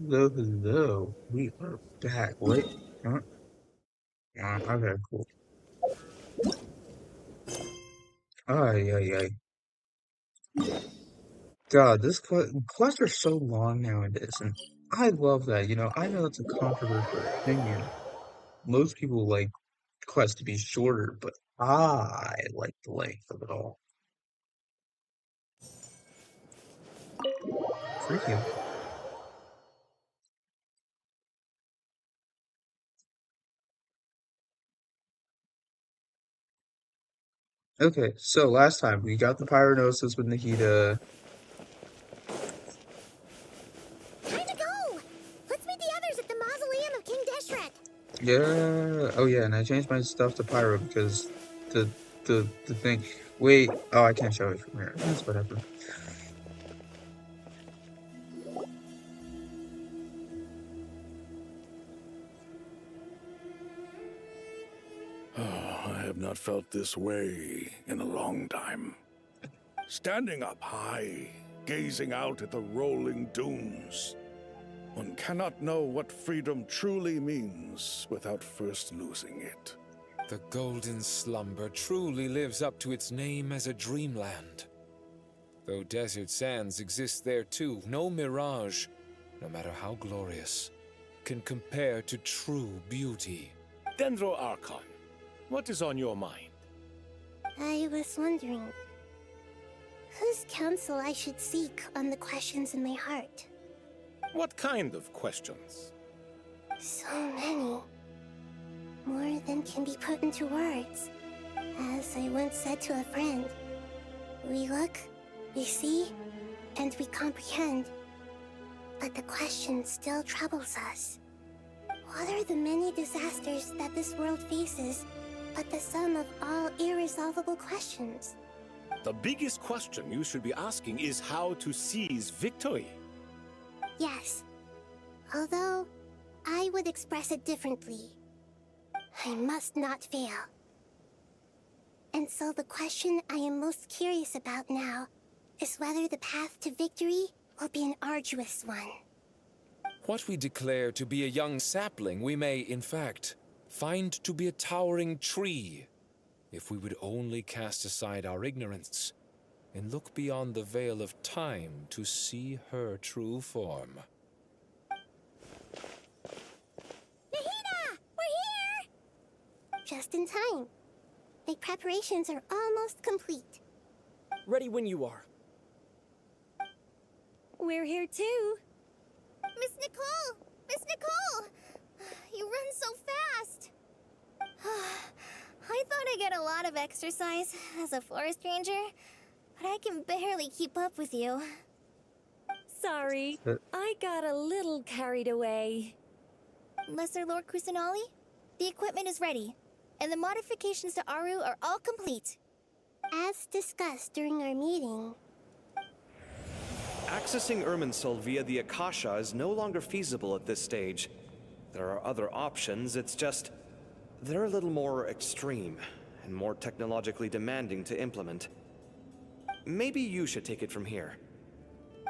Hello, hello. We are back. Wait. Huh? Okay, cool. Ay, ay, ay. God, quests are so long nowadays, and I love that. I know it's a controversial opinion. Most people like quests to be shorter, but I like the length of it all. Freaking. Okay, so last time we got the pyronosis with Nahida. Time to go! Let's meet the others at the mausoleum of King Deshret. Yeah. Oh yeah, and I changed my stuff to pyro because the thing. Wait. Oh, I can't show it from here. That's whatever. I have not felt this way in a long time. Standing up high, gazing out at the rolling dunes. One cannot know what freedom truly means without first losing it. The golden slumber truly lives up to its name as a dreamland. Though desert sands exist there too, no mirage, no matter how glorious, can compare to true beauty. Dendro Archon, what is on your mind? I was wondering whose counsel I should seek on the questions in my heart. What kind of questions? So many. More than can be put into words. As I once said to a friend, we look, we see, and we comprehend. But the question still troubles us. What are the many disasters that this world faces, but the sum of all irresolvable questions? The biggest question you should be asking is how to seize victory. Yes. Although, I would express it differently. I must not fail. And so the question I am most curious about now is whether the path to victory will be an arduous one. What we declare to be a young sapling, we may, in fact, find to be a towering tree, if we would only cast aside our ignorance and look beyond the veil of time to see her true form. Nahida! We're here! Just in time. My preparations are almost complete. Ready when you are. We're here too. Miss Nicole! Miss Nicole! You run so fast! I thought I'd get a lot of exercise as a forest ranger, but I can barely keep up with you. Sorry, Uh, I got a little carried away. Lesser Lord Kusanali, the equipment is ready, and the modifications to Aru are all complete. As discussed during our meeting, Accessing Irminsul via the Akasha is no longer feasible at this stage. There are other options, it's just... they're a little more extreme, and more technologically demanding to implement. Maybe you should take it from here.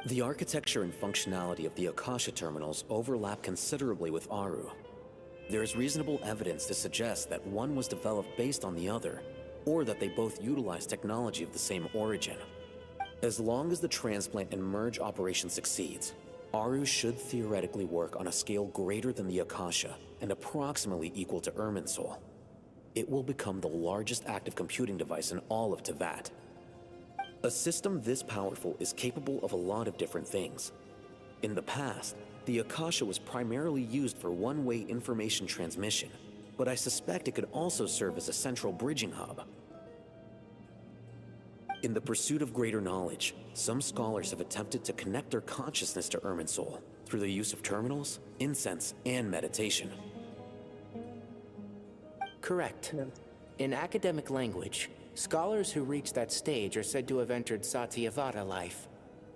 The architecture and functionality of the Akasha terminals overlap considerably with Aru. There is reasonable evidence to suggest that one was developed based on the other, or that they both utilize technology of the same origin. As long as the transplant and merge operation succeeds, Aru should theoretically work on a scale greater than the Akasha and approximately equal to Irminsul. It will become the largest active computing device in all of Teyvat. A system this powerful is capable of a lot of different things. In the past, the Akasha was primarily used for one-way information transmission, but I suspect it could also serve as a central bridging hub. In the pursuit of greater knowledge, some scholars have attempted to connect their consciousness to Irminsul through the use of terminals, incense, and meditation. Correct. In academic language, scholars who reach that stage are said to have entered Satyavata life.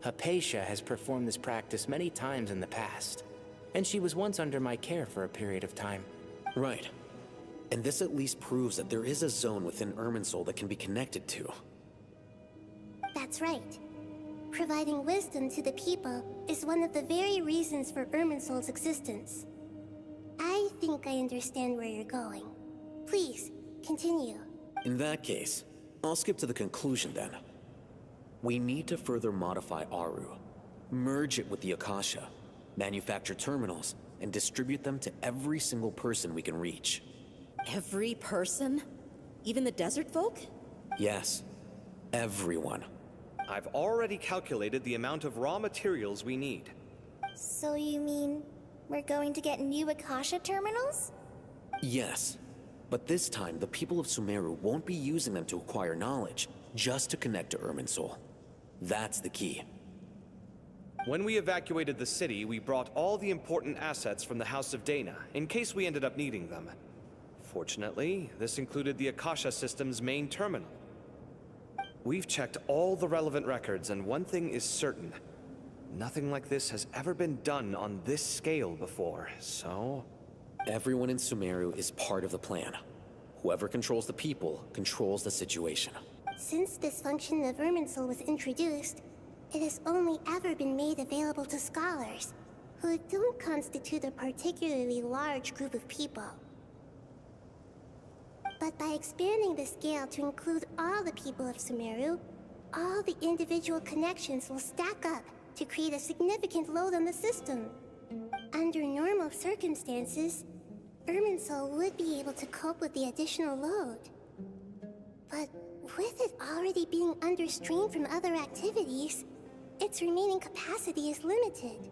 Hypatia has performed this practice many times in the past, and she was once under my care for a period of time. Right. And this at least proves that there is a zone within Irminsul that can be connected to. that's right. Providing wisdom to the people is one of the very reasons for Irminsul's existence. I think I understand where you're going. Please, continue. In that case, I'll skip to the conclusion then. We need to further modify Aru, merge it with the Akasha, manufacture terminals, and distribute them to every single person we can reach. Every person? Even the desert folk? Yes, everyone. I've already calculated the amount of raw materials we need. So you mean we're going to get new Akasha terminals? Yes, but this time the people of Sumeru won't be using them to acquire knowledge, just to connect to Irminsul. That's the key. When we evacuated the city, we brought all the important assets from the House of Dana, in case we ended up needing them. Fortunately, this included the Akasha system's main terminal. We've checked all the relevant records, and one thing is certain. Nothing like this has ever been done on this scale before, so... Everyone in Sumeru is part of the plan. Whoever controls the people controls the situation. Since this function of Irminsul was introduced, it has only ever been made available to scholars, who don't constitute a particularly large group of people. But by expanding the scale to include all the people of Sumeru, all the individual connections will stack up to create a significant load on the system. Under normal circumstances, Irminsul would be able to cope with the additional load. But with it already being under strain from other activities, its remaining capacity is limited.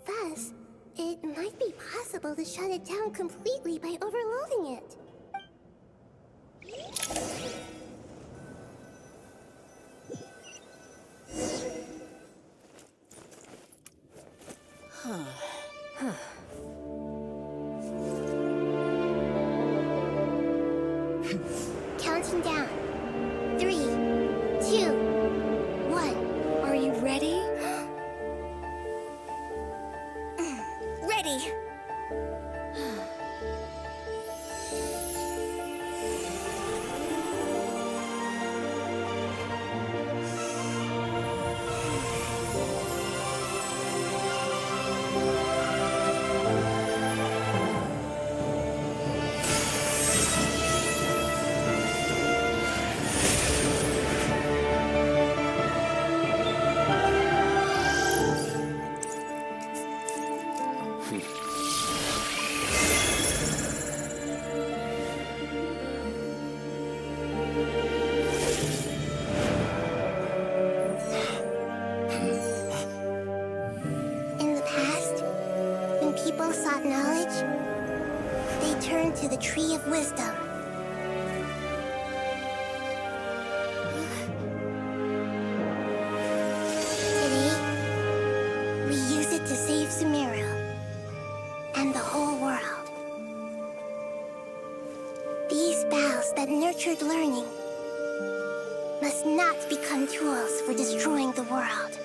Thus, it might be possible to shut it down completely by overloading it. Counting down. 3, 2, 1. Are you ready? Ready! In the past, when people sought knowledge, they turned to the Tree of Wisdom. Today, we use it to save Sumeru and the whole world. These boughs that nurtured learning must not become tools for destroying the world.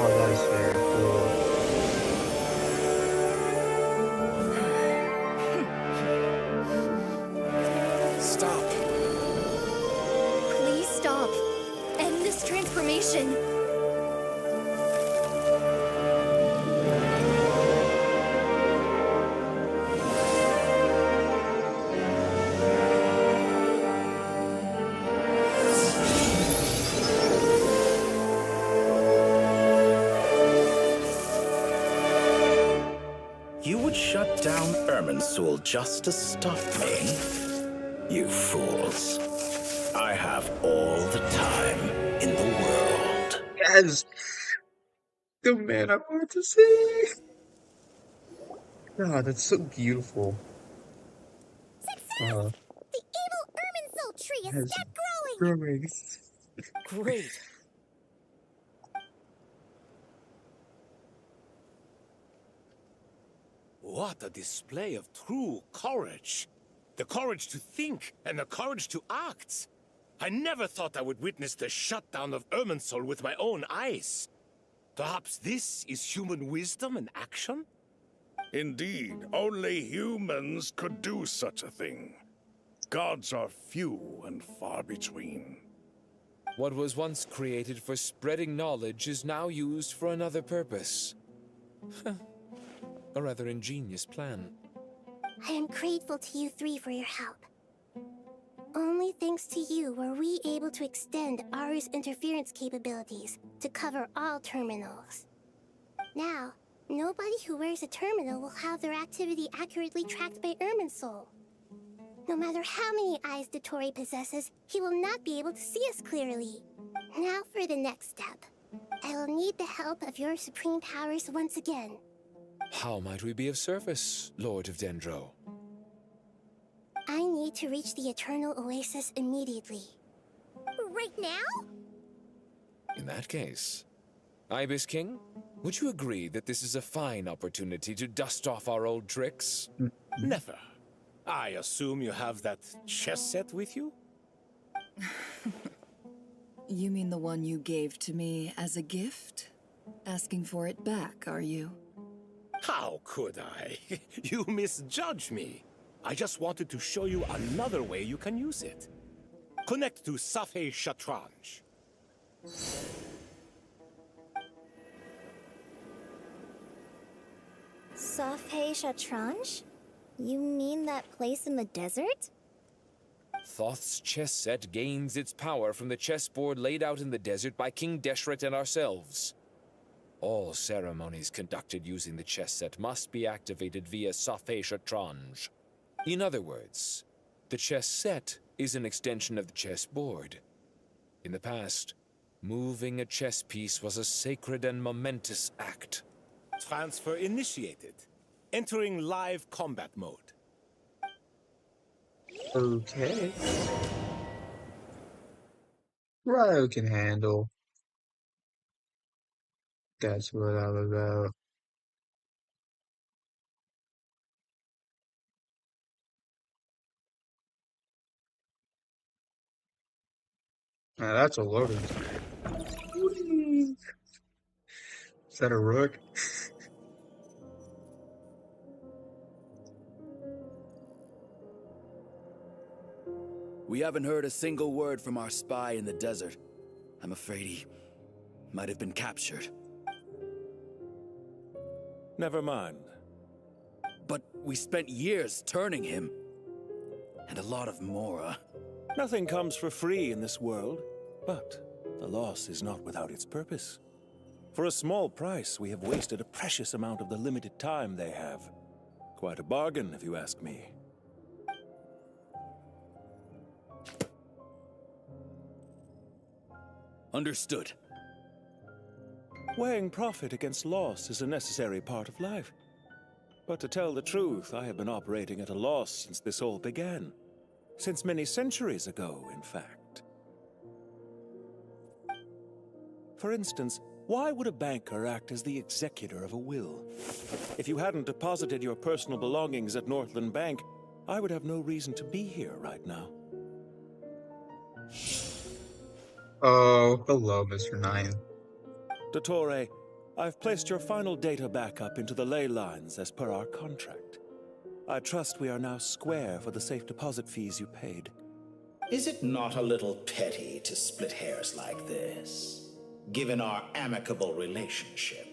Oh, that is very cool. Stop. Please stop. End this transformation. You would shut down Irminsul just to stop me? You fools. I have all the time in the world. Yes! The man I wanted to see! God, that's so beautiful. Success! The evil Irminsul tree Yes. is kept growing! Growing. Great. What a display of true courage. The courage to think and the courage to act. I never thought I would witness the shutdown of Irminsul with my own eyes. Perhaps this is human wisdom in action? Indeed, only humans could do such a thing. Gods are few and far between. What was once created for spreading knowledge is now used for another purpose. A rather ingenious plan. I am grateful to you three for your help. Only thanks to you were we able to extend Aru's interference capabilities to cover all terminals. Now, nobody who wears a terminal will have their activity accurately tracked by Irminsul. No matter how many eyes Dottore possesses, he will not be able to see us clearly. Now for the next step. I will need the help of your supreme powers once again. How might we be of service, Lord of Dendro? I need to reach the Eternal Oasis immediately. Right now? In that case, Ibis King, would you agree that this is a fine opportunity to dust off our old tricks? Never. I assume you have that chess set with you? You mean the one you gave to me as a gift? Asking for it back, are you? How could I? You misjudge me. I just wanted to show you another way you can use it. Connect to Safei Shatranj. Safei Shatranj? You mean that place in the desert? Thoth's chess set gains its power from the chessboard laid out in the desert by King Deshret and ourselves. All ceremonies conducted using the chess set must be activated via Safei Shatranj. In other words, the chess set is an extension of the chessboard. In the past, moving a chess piece was a sacred and momentous act. Transfer initiated. Entering live combat mode. Okay. Ryo can handle. That's what I'm about. Now that's a loading screen. Is that a rook? We haven't heard a single word from our spy in the desert. I'm afraid he might have been captured. Never mind. But we spent years turning him. And a lot of Mora. Nothing comes for free in this world, but the loss is not without its purpose. For a small price, we have wasted a precious amount of the limited time they have. Quite a bargain, if you ask me. Understood. Weighing profit against loss is a necessary part of life. But to tell the truth, I have been operating at a loss since this all began. Since many centuries ago, in fact. For instance, why would a banker act as the executor of a will? If you hadn't deposited your personal belongings at Northland Bank, I would have no reason to be here right now. Oh, hello, Mr. Nine. Dottore, I've placed your final data backup into the ley lines as per our contract. I trust we are now square for the safe deposit fees you paid. Is it not a little petty to split hairs like this, given our amicable relationship?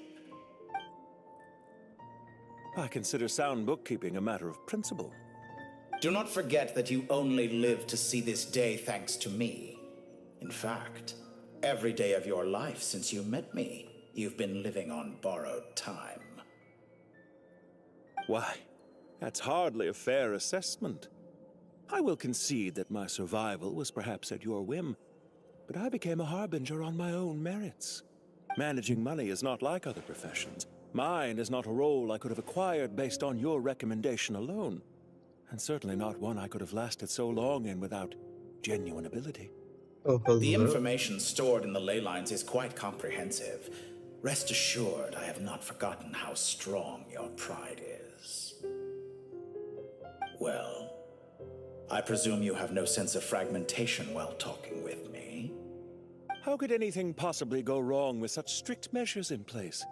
I consider sound bookkeeping a matter of principle. Do not forget that you only live to see this day thanks to me. In fact, every day of your life since you met me, you've been living on borrowed time. Why, that's hardly a fair assessment. I will concede that my survival was perhaps at your whim, but I became a harbinger on my own merits. Managing money is not like other professions. Mine is not a role I could have acquired based on your recommendation alone, and certainly not one I could have lasted so long in without genuine ability. Oh, hello. The information stored in the ley lines is quite comprehensive. Rest assured, I have not forgotten how strong your pride is. Well, I presume you have no sense of fragmentation while talking with me. How could anything possibly go wrong with such strict measures in place?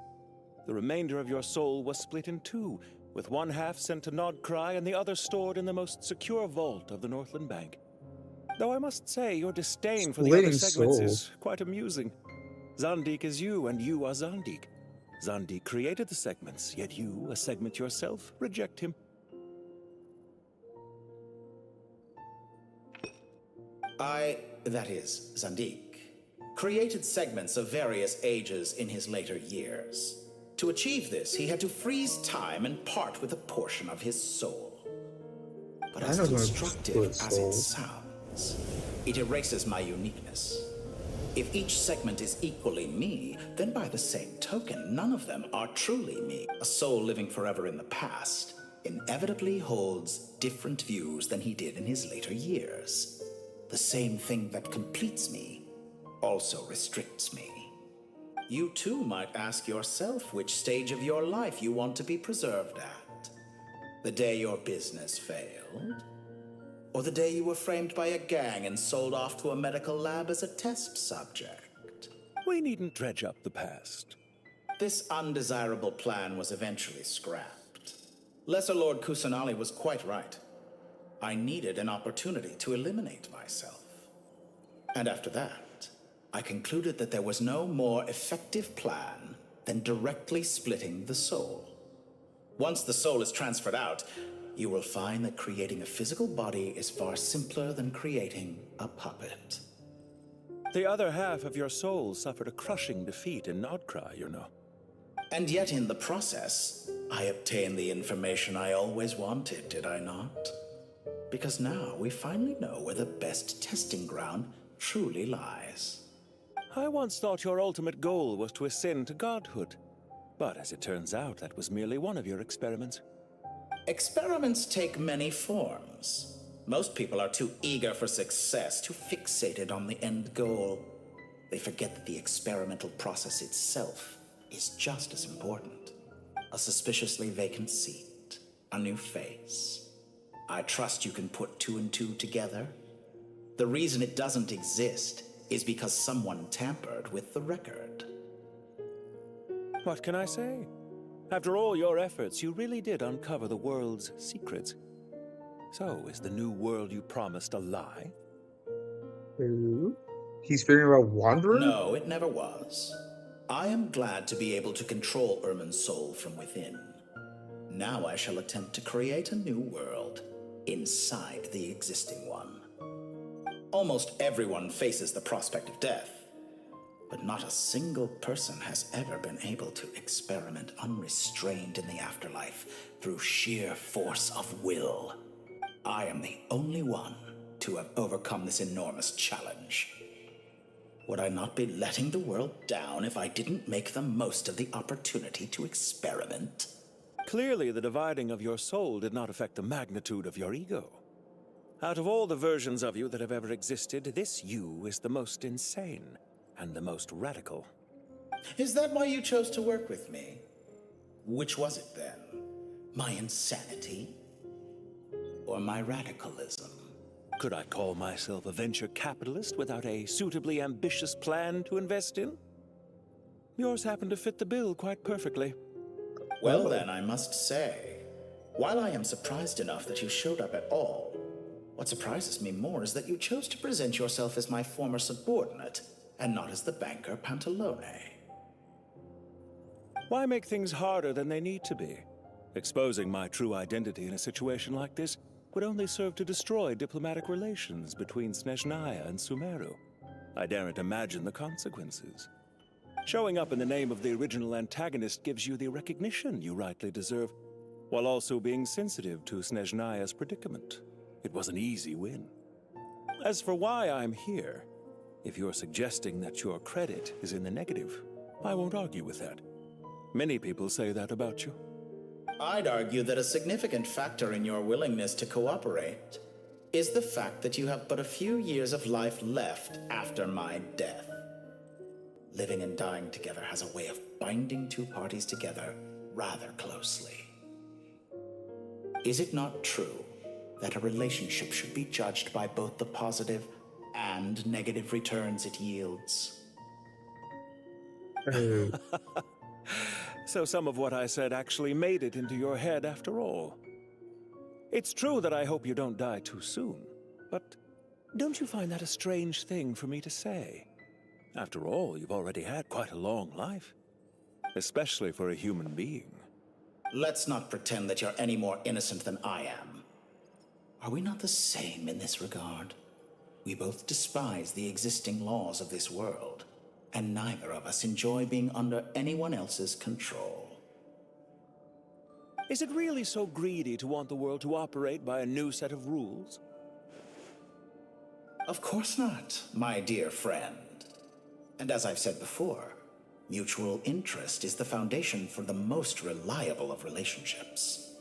The remainder of your soul was split in two, with one half sent to Nodcry and the other stored in the most secure vault of the Northland Bank. Though I must say, your disdain for the other Splitting segments souls. is quite amusing. Zandik is you, and you are Zandik. Zandik created the segments, yet you, a segment yourself, reject him. That is, Zandik, created segments of various ages in his later years. To achieve this, he had to freeze time and part with a portion of his soul. But as constructive as it sounds, it erases my uniqueness. If each segment is equally me, then by the same token, none of them are truly me. A soul living forever in the past inevitably holds different views than he did in his later years. The same thing that completes me also restricts me. You too might ask yourself which stage of your life you want to be preserved at. The day your business failed? Or the day you were framed by a gang and sold off to a medical lab as a test subject? We needn't dredge up the past. This undesirable plan was eventually scrapped. Lesser Lord Kusanali was quite right. I needed an opportunity to eliminate myself. And after that, I concluded that there was no more effective plan than directly splitting the soul. Once the soul is transferred out, you will find that creating a physical body is far simpler than creating a puppet. The other half of your soul suffered a crushing defeat in Nodcry, you know. And yet in the process, I obtained the information I always wanted, did I not? Because now we finally know where the best testing ground truly lies. I once thought your ultimate goal was to ascend to godhood. But as it turns out, that was merely one of your experiments. Experiments take many forms. Most people are too eager for success, too fixated on the end goal. They forget that the experimental process itself is just as important. A suspiciously vacant seat, a new face. I trust you can put two and two together. The reason it doesn't exist is because someone tampered with the record. What can I say? After all your efforts, you really did uncover the world's secrets. So, is the new world you promised a lie? He's figuring out wandering? No, it never was. I am glad to be able to control Irmin's soul from within. Now I shall attempt to create a new world inside the existing one. Almost everyone faces the prospect of death, but not a single person has ever been able to experiment unrestrained in the afterlife through sheer force of will. I am the only one to have overcome this enormous challenge. Would I not be letting the world down if I didn't make the most of the opportunity to experiment? Clearly, the dividing of your soul did not affect the magnitude of your ego. Out of all the versions of you that have ever existed, this you is the most insane and the most radical. Is that why you chose to work with me? Which was it then? My insanity? Or my radicalism? Could I call myself a venture capitalist without a suitably ambitious plan to invest in? Yours happened to fit the bill quite perfectly. Well then, I must say, while I am surprised enough that you showed up at all, what surprises me more is that you chose to present yourself as my former subordinate, and not as the banker Pantalone. Why make things harder than they need to be? Exposing my true identity in a situation like this would only serve to destroy diplomatic relations between Snezhnaya and Sumeru. I daren't imagine the consequences. Showing up in the name of the original antagonist gives you the recognition you rightly deserve, while also being sensitive to Snezhnaya's predicament. It was an easy win. As for why I'm here, if you're suggesting that your credit is in the negative, I won't argue with that. Many people say that about you. I'd argue that a significant factor in your willingness to cooperate is the fact that you have but a few years of life left after my death. Living and dying together has a way of binding two parties together rather closely. Is it not true that a relationship should be judged by both the positive and negative returns it yields? So some of what I said actually made it into your head after all. It's true that I hope you don't die too soon, but don't you find that a strange thing for me to say? After all, you've already had quite a long life, especially for a human being. Let's not pretend that you're any more innocent than I am. Are we not the same in this regard? We both despise the existing laws of this world, and neither of us enjoy being under anyone else's control. Is it really so greedy to want the world to operate by a new set of rules? Of course not, my dear friend. And as I've said before, mutual interest is the foundation for the most reliable of relationships.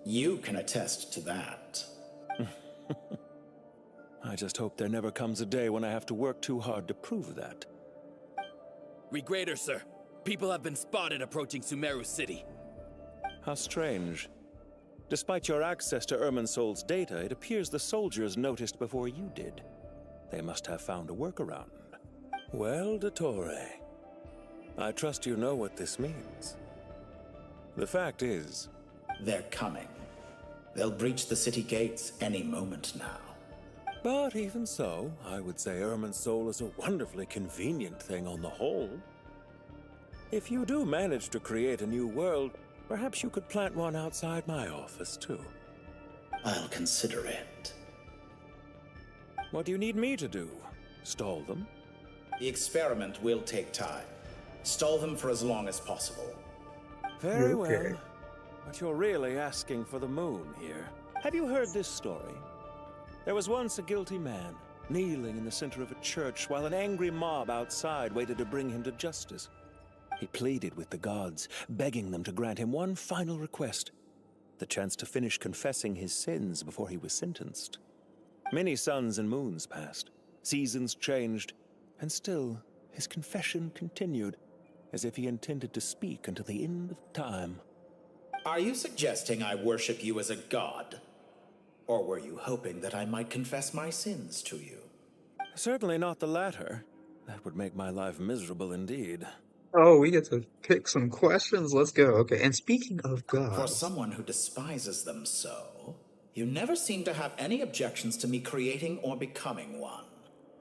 You can attest to that. I just hope there never comes a day when I have to work too hard to prove that. Regrader, sir. People have been spotted approaching Sumeru City. How strange. Despite your access to Irminsol's data, it appears the soldiers noticed before you did. They must have found a workaround. Well, Dottore, I trust you know what this means. The fact is... They're coming. They'll breach the city gates any moment now. But even so, I would say Irminsol is a wonderfully convenient thing on the whole. If you do manage to create a new world, perhaps you could plant one outside my office, too. I'll consider it. What do you need me to do? Stall them? The experiment will take time. Stall them for as long as possible. Very Okay. well. But you're really asking for the moon here. Have you heard this story? There was once a guilty man, kneeling in the center of a church while an angry mob outside waited to bring him to justice. He pleaded with the gods, begging them to grant him one final request, the chance to finish confessing his sins before he was sentenced. Many suns and moons passed, seasons changed, and still his confession continued, as if he intended to speak until the end of time. Are you suggesting I worship you as a god? Or were you hoping that I might confess my sins to you? Certainly not the latter. That would make my life miserable indeed. Oh, we get to pick some questions. Let's go. Okay, and speaking of For gods, someone who despises them so, you never seem to have any objections to me creating or becoming one.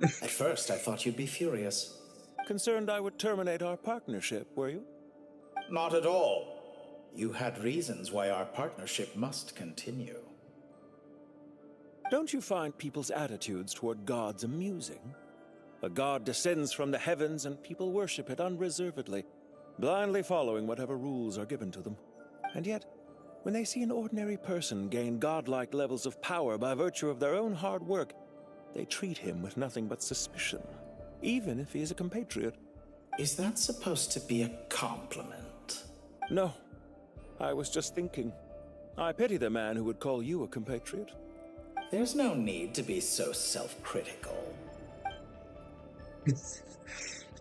At first, I thought you'd be furious. Concerned I would terminate our partnership, were you? Not at all. You had reasons why our partnership must continue. Don't you find people's attitudes toward gods amusing? A god descends from the heavens and people worship it unreservedly, blindly following whatever rules are given to them. And yet, when they see an ordinary person gain godlike levels of power by virtue of their own hard work, they treat him with nothing but suspicion, even if he is a compatriot. Is that supposed to be a compliment? No, I was just thinking. I pity the man who would call you a compatriot. There's no need to be so self-critical. it's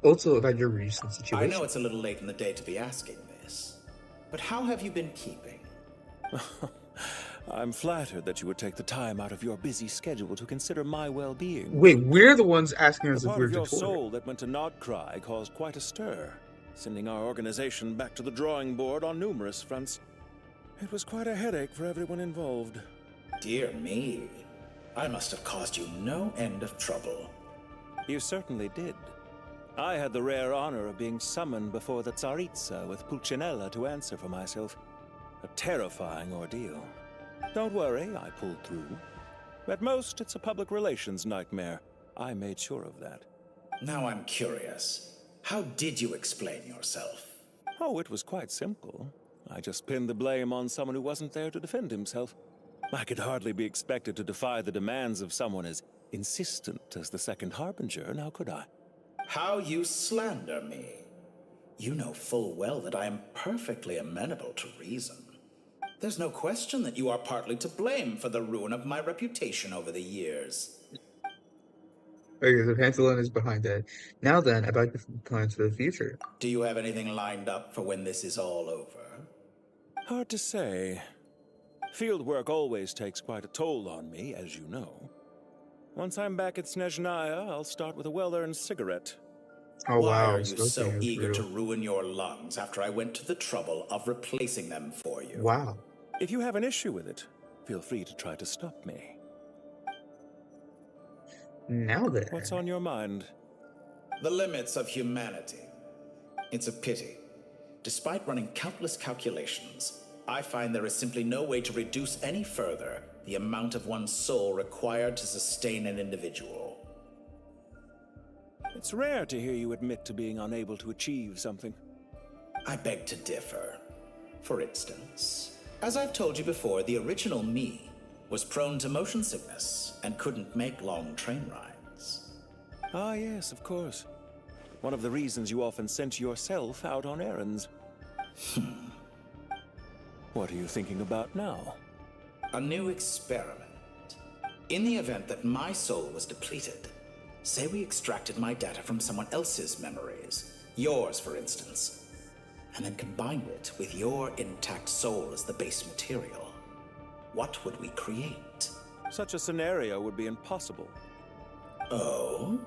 also about your recent I situation. know it's a little late in the day to be asking this, but how have you been keeping? I'm flattered that you would take the time out of your busy schedule to consider my well-being. Wait, we're the ones asking us The if part we're of your tutorial. soul that went to Nodcry caused quite a stir, sending our organization back to the drawing board on numerous fronts. It was quite a headache for everyone involved. Dear me, I must have caused you no end of trouble. You certainly did. I had the rare honor of being summoned before the Tsaritsa with Pulcinella to answer for myself. A terrifying ordeal. Don't worry, I pulled through. At most, it's a public relations nightmare. I made sure of that. Now I'm curious. How did you explain yourself? Oh, it was quite simple. I just pinned the blame on someone who wasn't there to defend himself. I could hardly be expected to defy the demands of someone as insistent as the Second Harbinger, now could I? How you slander me. You know full well that I am perfectly amenable to reason. There's no question that you are partly to blame for the ruin of my reputation over the years. Okay, so Pantaloon is behind that. Now then, about your plans for the future. Do you have anything lined up for when this is all over? Hard to say. Field work always takes quite a toll on me, as you know. Once I'm back at Snezhnaya, I'll start with a well-earned cigarette. Oh Why wow, are it's you supposed to so go eager to through. ruin your lungs after I went to the trouble of replacing them for you? Wow. If you have an issue with it, feel free to try to stop me. Now What's then. on your mind? The limits of humanity. It's a pity. Despite running countless calculations, I find there is simply no way to reduce any further the amount of one's soul required to sustain an individual. It's rare to hear you admit to being unable to achieve something. I beg to differ. For instance, as I've told you before, the original me was prone to motion sickness and couldn't make long train rides. Ah, yes, of course. One of the reasons you often sent yourself out on errands. What are you thinking about now? A new experiment. In the event that my soul was depleted, say we extracted my data from someone else's memories, yours for instance, and then combined it with your intact soul as the base material, what would we create? Such a scenario would be impossible. Oh?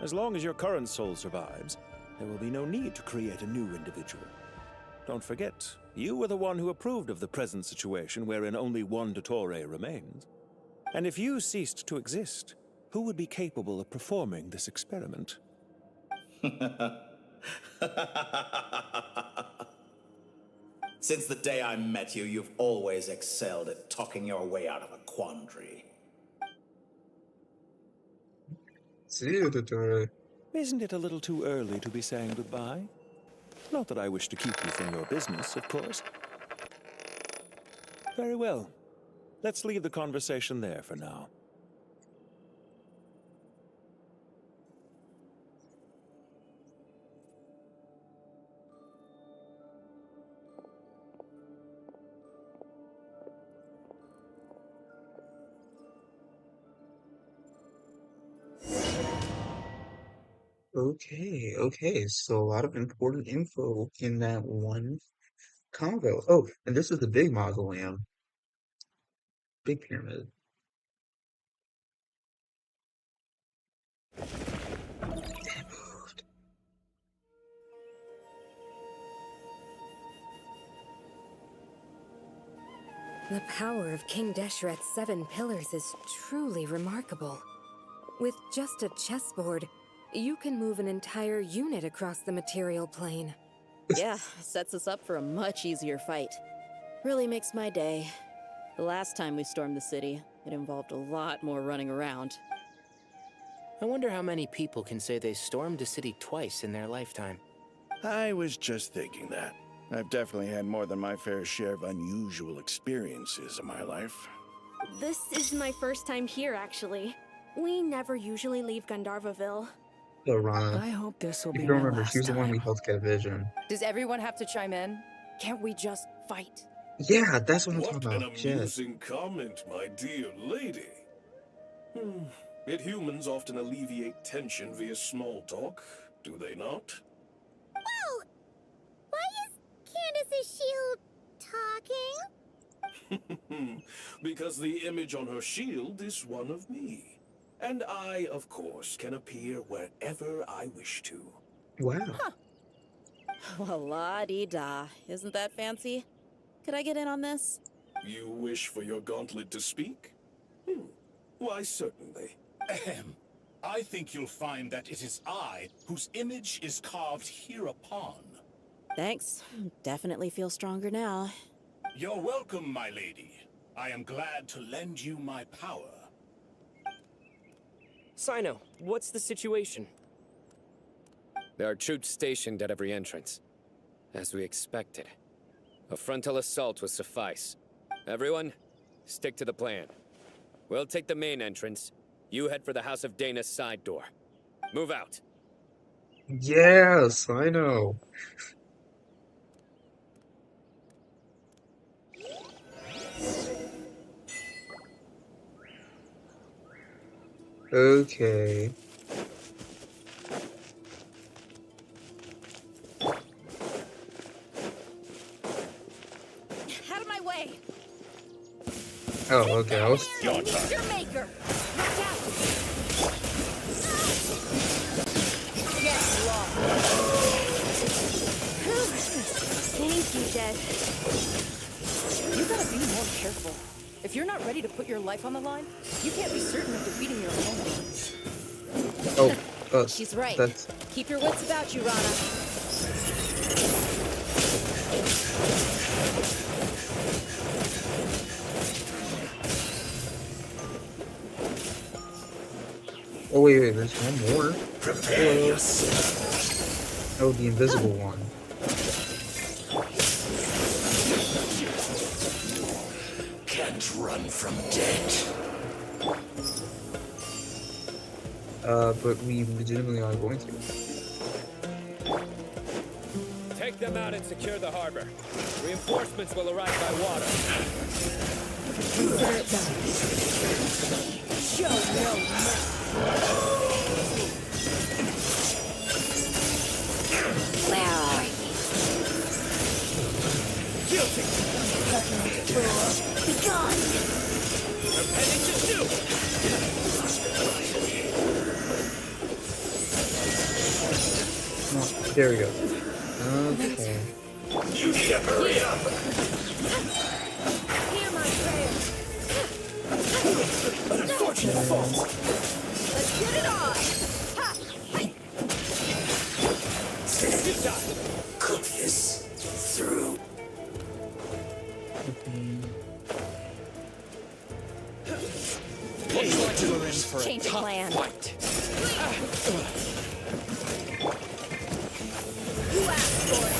As long as your current soul survives, there will be no need to create a new individual. Don't forget, you were the one who approved of the present situation wherein only one Dottore remains. And if you ceased to exist, who would be capable of performing this experiment? Since the day I met you, you've always excelled at talking your way out of a quandary. See you, Dottore. Isn't it a little too early to be saying goodbye? Not that I wish to keep you from your business, of course. Very well. Let's leave the conversation there for now. Okay, so a lot of important info in that one convo. Oh, and this is the big mausoleum, big pyramid. The power of King Deshret's 7 pillars is truly remarkable. With just a chessboard, you can move an entire unit across the material plane. Yeah, sets us up for a much easier fight. Really makes my day. The last time we stormed the city, it involved a lot more running around. I wonder how many people can say they stormed a city twice in their lifetime. I was just thinking that. I've definitely had more than my fair share of unusual experiences in my life. This is my first time here, actually. We never usually leave Gandharvaville. So, Rana, I hope this will if be you don't my remember, last she was the one time. we helped get a vision. Does everyone have to chime in? Can't we just fight? Yeah, that's what I'm talking What an about. Yes. amusing comment, my dear lady. Yet humans often alleviate tension via small talk, do they not? Whoa! Why is Candace's shield talking? Because the image on her shield is one of me. And I, of course, can appear wherever I wish to. Wow. Huh. Well, la-dee-da. Isn't that fancy? Could I get in on this? You wish for your gauntlet to speak? Why, certainly. Ahem. I think you'll find that it is I whose image is carved hereupon. Thanks. Definitely feel stronger now. You're welcome, my lady. I am glad to lend you my power. Sino, what's the situation? There are troops stationed at every entrance. As we expected. A frontal assault will suffice. Everyone, stick to the plan. We'll take the main entrance. You head for the House of Dana's side door. Move out. Yes, I know. Okay. Out of my way! Oh, okay. I was... Your turn. Your maker! Watch out! Yes, you, Jed. You gotta be more careful. If you're not ready to put your life on the line, you can't be certain of defeating your opponent. Oh, She's right. that's... Keep your wits about you, Rana. Oh, wait, there's one more. Hello. Oh, the invisible one. Can't run from death. But we legitimately are going to. Take them out and secure the harbor. Reinforcements will arrive by water. Show no mercy. Where are you? Guilty. Be gone. Preparing to do. Oh, there we go. Okay. You need to hurry up. Hear my prayers. An unfortunate fault. Let's get it on. Ha! Cook this through. Change of plan. You asked for it.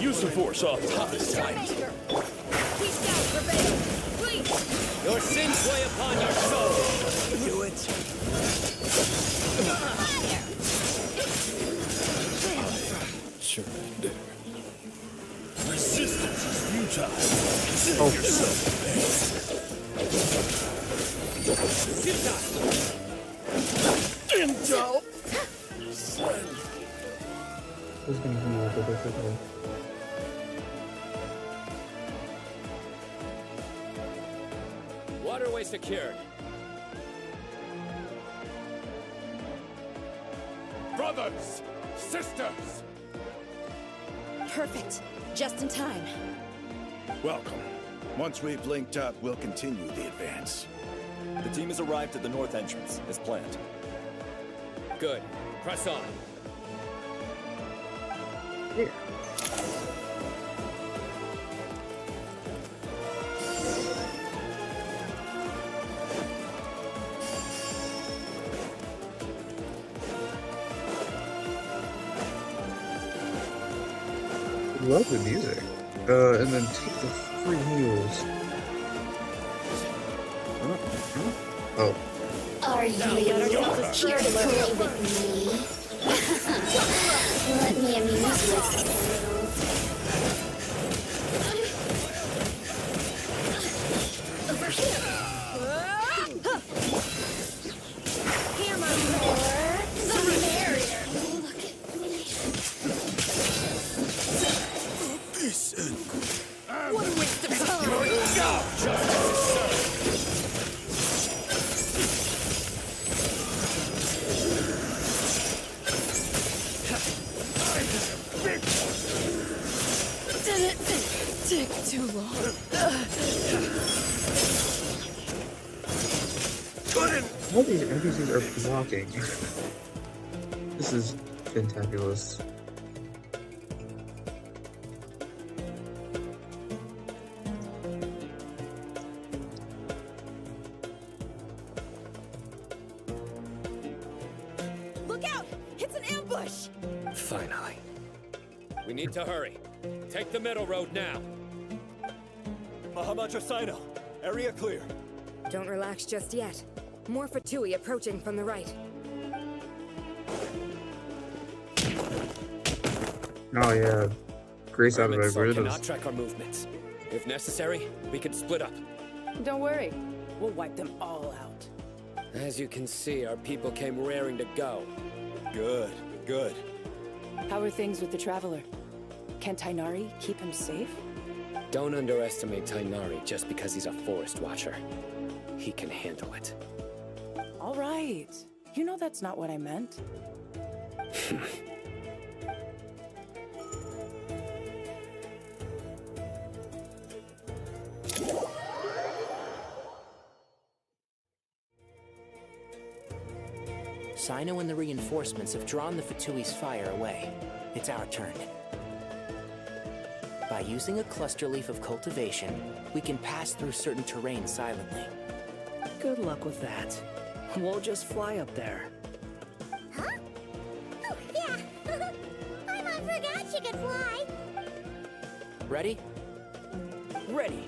Use the force off top this time. Your sins weigh upon your soul. Do it. Surrender. Resistance is futile. Consider yourself prepared. Indulge. Who's gonna heal really quickly? Waterway secured. Brothers, sisters. Perfect. Just in time. Welcome. Once we've linked up, we'll continue the advance. The team has arrived at the north entrance, as planned. Good. Press on. Here. Love the music. And then take the free meals. Oh. Are you here to play with me? Let me amuse myself a little. Over here. Hear my Or the barrier. Look at me. What a waste of time. Didn't take too long. All these NPCs are blocking. This is fantabulous. Look out! It's an ambush! Finally. We need to hurry. Take the middle road now. Mahamaja Sino, area clear. Don't relax just yet. More Fatui approaching from the right. Oh yeah. Grace out of Hermit my cannot track our movements. If necessary, we can split up. Don't worry. We'll wipe them all out. As you can see, our people came raring to go. Good, good. How are things with the Traveler? Can Tainari keep him safe? Don't underestimate Tainari just because he's a forest watcher. He can handle it. All right. You know that's not what I meant. Sino and the reinforcements have drawn the Fatui's fire away. It's our turn. By using a cluster leaf of cultivation, we can pass through certain terrain silently. Good luck with that. We'll just fly up there. Huh? Oh, yeah. Paimon forgot she could fly. Ready? Ready.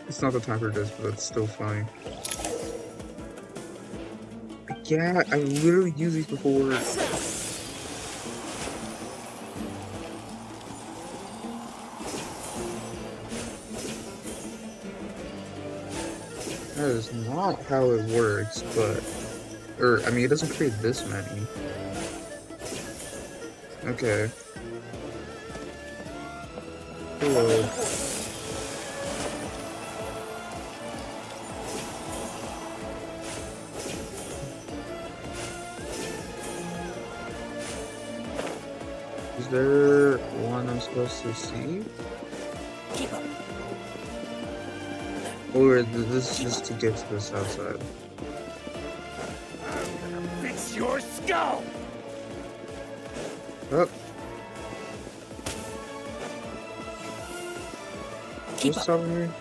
It's not the time for this, but it's still fine. Yeah, I literally used these before. That is not how it works, but... I mean, it doesn't create this many. Okay. Hello. Is there one I'm supposed to see? Keep up. Or this is just to get to the south side? I'm gonna fix your skull! Oh. Keep What's up here?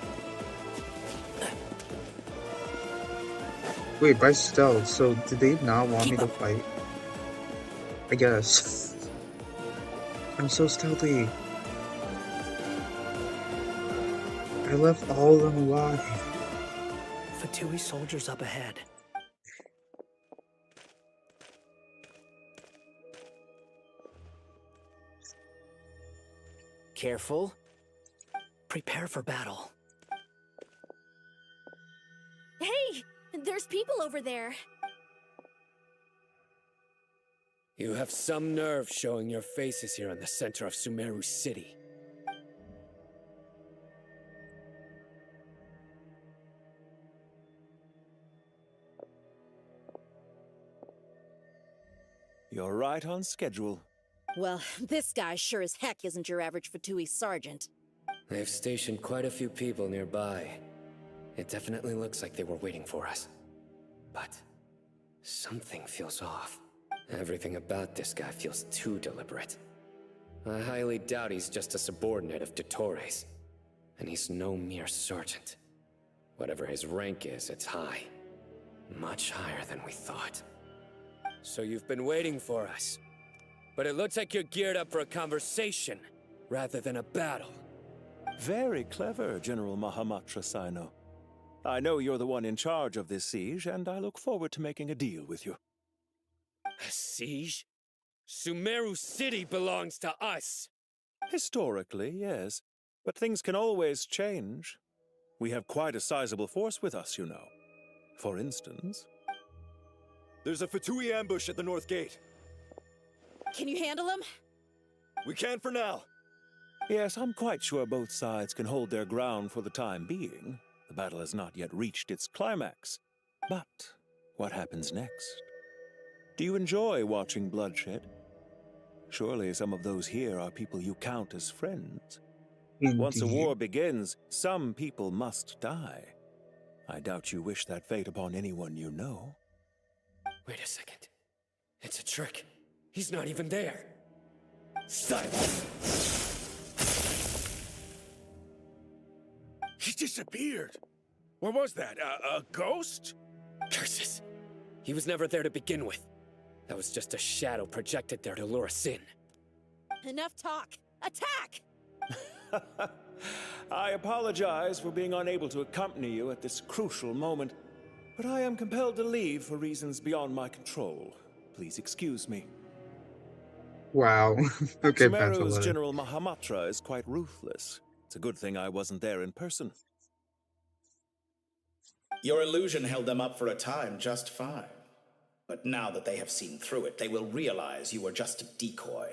Wait, by stealth, so did they not want me to fight? I guess. I'm so stealthy. I left all of them alive. Fatui soldiers up ahead. Careful. Prepare for battle. Hey! There's people over there. You have some nerve showing your faces here in the center of Sumeru City. You're right on schedule. Well, this guy sure as heck isn't your average Fatui sergeant. They've stationed quite a few people nearby. It definitely looks like they were waiting for us. But something feels off. Everything about this guy feels too deliberate. I highly doubt he's just a subordinate of Dottores. And he's no mere sergeant. Whatever his rank is, it's high. Much higher than we thought. So you've been waiting for us. But it looks like you're geared up for a conversation, rather than a battle. Very clever, General Mahamatra Sino. I know you're the one in charge of this siege, and I look forward to making a deal with you. A siege? Sumeru City belongs to us! Historically, yes. But things can always change. We have quite a sizable force with us, you know. For instance... There's a Fatui ambush at the north gate. Can you handle him? We can for now. Yes, I'm quite sure both sides can hold their ground for the time being. The battle has not yet reached its climax. But what happens next? Do you enjoy watching bloodshed? Surely some of those here are people you count as friends. Once a war begins, some people must die. I doubt you wish that fate upon anyone you know. Wait a second. It's a trick. He's not even there. Silence! He disappeared. What was that? A ghost? Curses! He was never there to begin with. That was just a shadow projected there to lure us in. Enough talk! Attack! I apologize for being unable to accompany you at this crucial moment, but I am compelled to leave for reasons beyond my control. Please excuse me. Wow. Okay, Sumeru's General Mahamatra is quite ruthless. It's a good thing I wasn't there in person. Your illusion held them up for a time just fine. But now that they have seen through it, they will realize you were just a decoy.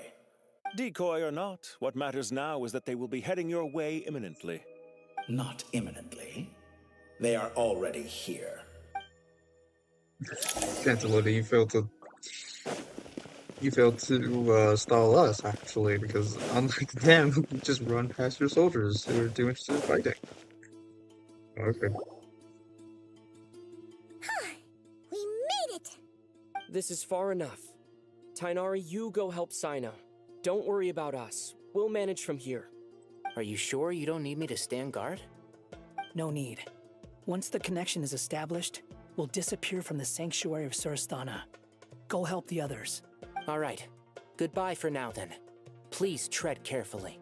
Decoy or not, what matters now is that they will be heading your way imminently. Not imminently. They are already here. Chancellor, you failed to stall us actually, because unlike them, you just run past your soldiers who are too interested in fighting. Okay. We made it! This is far enough. Tainari, you go help Sino. Don't worry about us. We'll manage from here. Are you sure you don't need me to stand guard? No need. Once the connection is established, we'll disappear from the sanctuary of Surasthana. Go help the others. All right. Goodbye for now, then. Please tread carefully.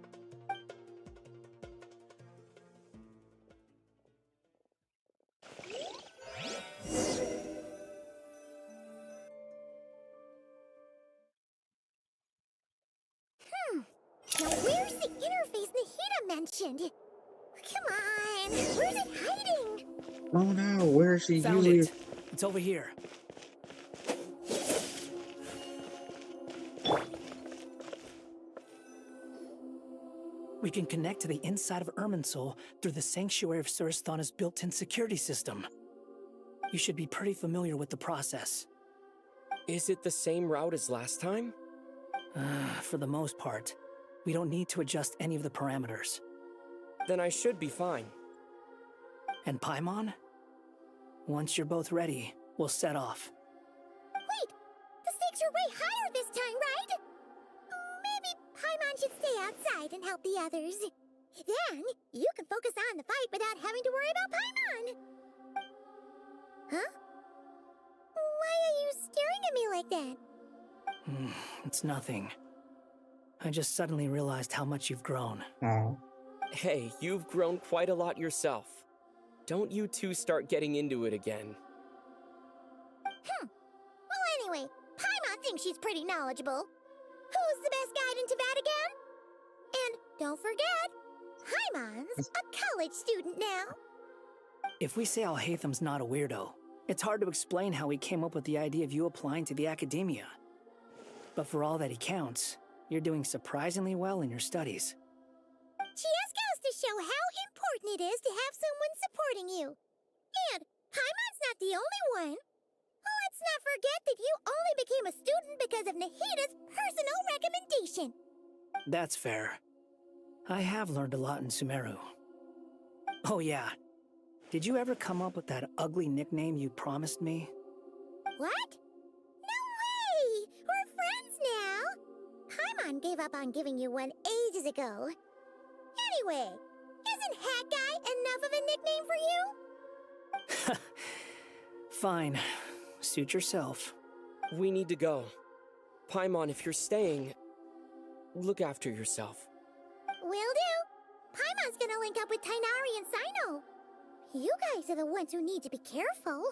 Now where's the interface Nahida mentioned? Come on, where's it hiding? Oh no, where is he Found usually? it. It's over here. We can connect to the inside of Irminsul through the Sanctuary of Surasthana's built-in security system. You should be pretty familiar with the process. Is it the same route as last time? For the most part. We don't need to adjust any of the parameters. Then I should be fine. And Paimon? Once you're both ready, we'll set off. Wait! The stakes are way higher this time, right? Maybe Paimon should stay outside and help the others. Then, you can focus on the fight without having to worry about Paimon. Huh? Why are you staring at me like that? It's nothing. I just suddenly realized how much you've grown. Oh. Hey, you've grown quite a lot yourself. Don't you two start getting into it again. Well, anyway, Paimon thinks she's pretty knowledgeable. Who's the best guide in Tavatigan? And don't forget, Paimon's a college student now. If we say Alhatham's not a weirdo, it's hard to explain how he came up with the idea of you applying to the academia. But for all that he counts, you're doing surprisingly well in your studies. She just goes to show how important it is to have someone supporting you. And Paimon's not the only one. Let's not forget that you only became a student because of Nahida's personal recommendation. That's fair. I have learned a lot in Sumeru. Oh yeah. Did you ever come up with that ugly nickname you promised me? What? No way! We're friends now! Paimon gave up on giving you one ages ago. Anyway, isn't Hat Guy enough of a nickname for you? Fine. Suit yourself. We need to go. Paimon, if you're staying, look after yourself. Will do. Paimon's gonna link up with Tainari and Sino. You guys are the ones who need to be careful.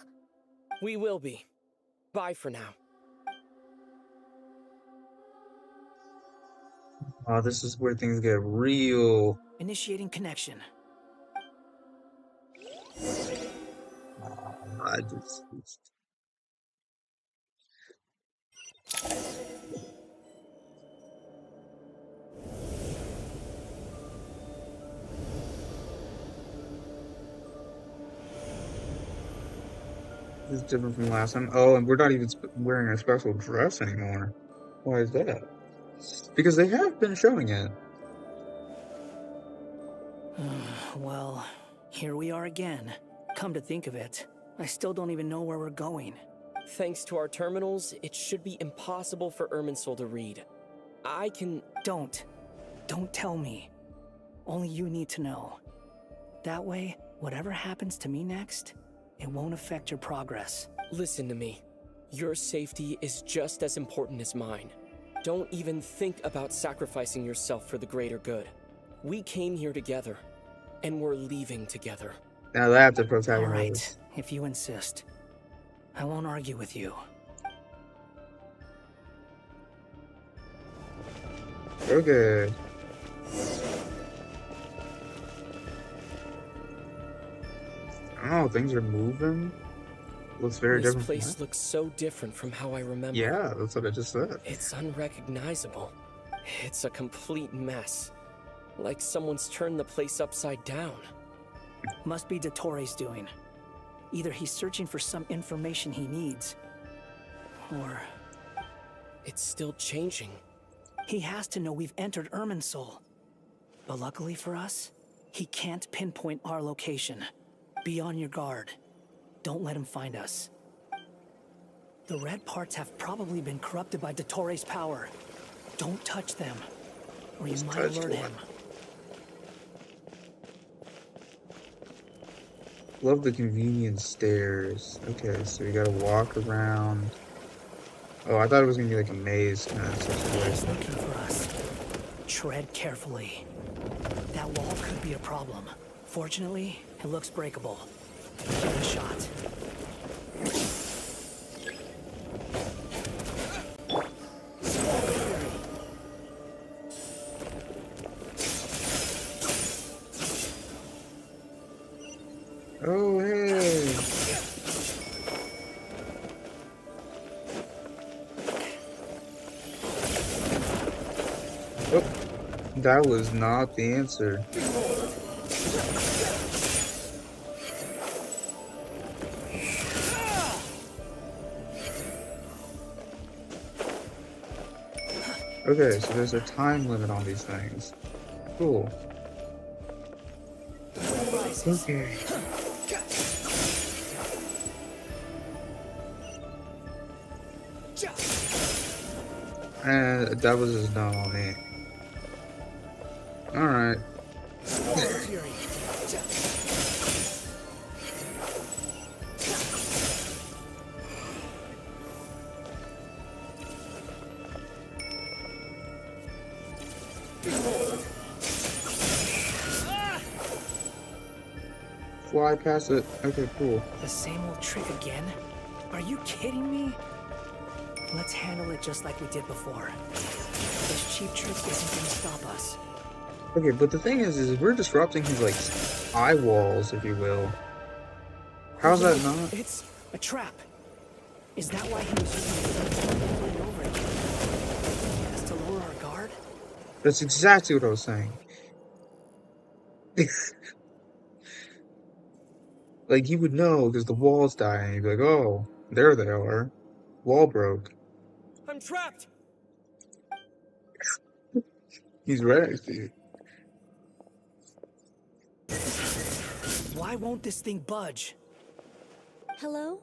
We will be. Bye for now. Oh, this is where things get real. Initiating connection. I just... This is different from last time. Oh, and we're not even wearing a special dress anymore. Why is that? Because they have been showing it. Well, here we are again. Come to think of it, I still don't even know where we're going. Thanks to our terminals, it should be impossible for Irminsul to read. I can... Don't tell me. Only you need to know. That way, whatever happens to me next, it won't affect your progress. Listen to me. Your safety is just as important as mine. Don't even think about sacrificing yourself for the greater good. We came here together, and we're leaving together. Now that's a protagonist. All right, if you insist. I won't argue with you. Okay. Oh, things are moving. Looks very This different from place that. looks so different from how I remember. Yeah, that's what I just said. It's unrecognizable. It's a complete mess. Like someone's turned the place upside down. Must be Dottore doing. Either he's searching for some information he needs, or... It's still changing. He has to know we've entered Irminsul. But luckily for us, he can't pinpoint our location. Be on your guard. Don't let him find us. The red parts have probably been corrupted by Dottore's power. Don't touch them, or you might alert him. Love the convenient stairs. Okay, so we gotta walk around. Oh, I thought it was gonna be like a maze kind of He's situation. looking for us. Tread carefully. That wall could be a problem. Fortunately, it looks breakable. Give it a shot. Oh, hey! Oh, that was not the answer. Okay, so there's a time limit on these things. Cool. Okay. And that was just not on me. Alright. Fly past it. Okay, cool. The same old trick again? Are you kidding me? Let's handle it just like we did before. This cheap trick isn't gonna stop us. Okay, but the thing is we're disrupting his, like, eye walls, if you will. How's that not? It's a trap. Is that why he was using it over and over again? He has to lower our guard? That's exactly what I was saying. Like, he would know because the wall's dying. He'd be like, oh, there they are. Wall broke. I'm trapped! He's right next to you. Why won't this thing budge? Hello?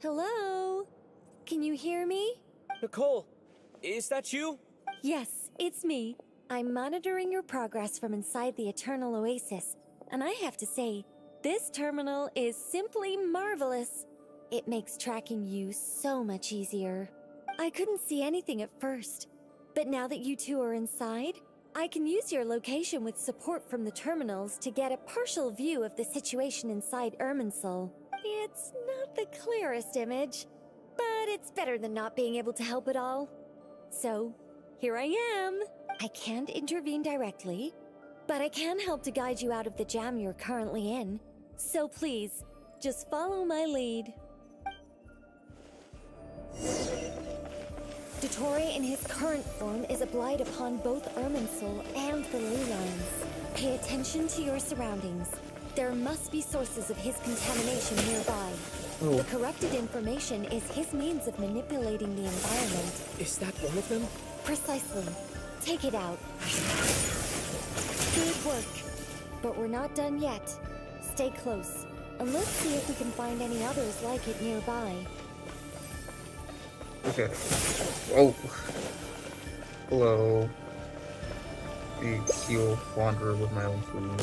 Hello? Can you hear me? Nicole, is that you? Yes, it's me. I'm monitoring your progress from inside the Eternal Oasis, and I have to say, this terminal is simply marvelous. It makes tracking you so much easier. I couldn't see anything at first, but now that you two are inside, I can use your location with support from the terminals to get a partial view of the situation inside Irminsul. It's not the clearest image, but it's better than not being able to help at all. So, here I am. I can't intervene directly, but I can help to guide you out of the jam you're currently in. So please, just follow my lead. Dottore in his current form is a blight upon both Irminsul and the ley lines. Pay attention to your surroundings. There must be sources of his contamination nearby. Oh. The corrupted information is his means of manipulating the environment. Is that one of them? Precisely. Take it out. Good work. But we're not done yet. Stay close, and let's see if we can find any others like it nearby. Okay. Oh. Hello. The heal wanderer with my own food.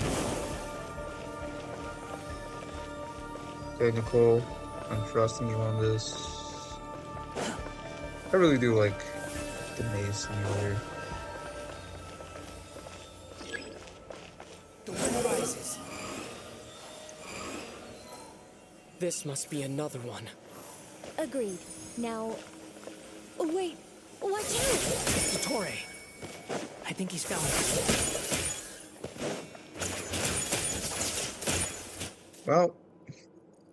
Okay, Nicole, I'm trusting you on this. I really do like the maze simulator. The wind rises. This must be another one. Agreed. Now... Oh, wait! Watch out! It's Dottore. I think he's found us. Well,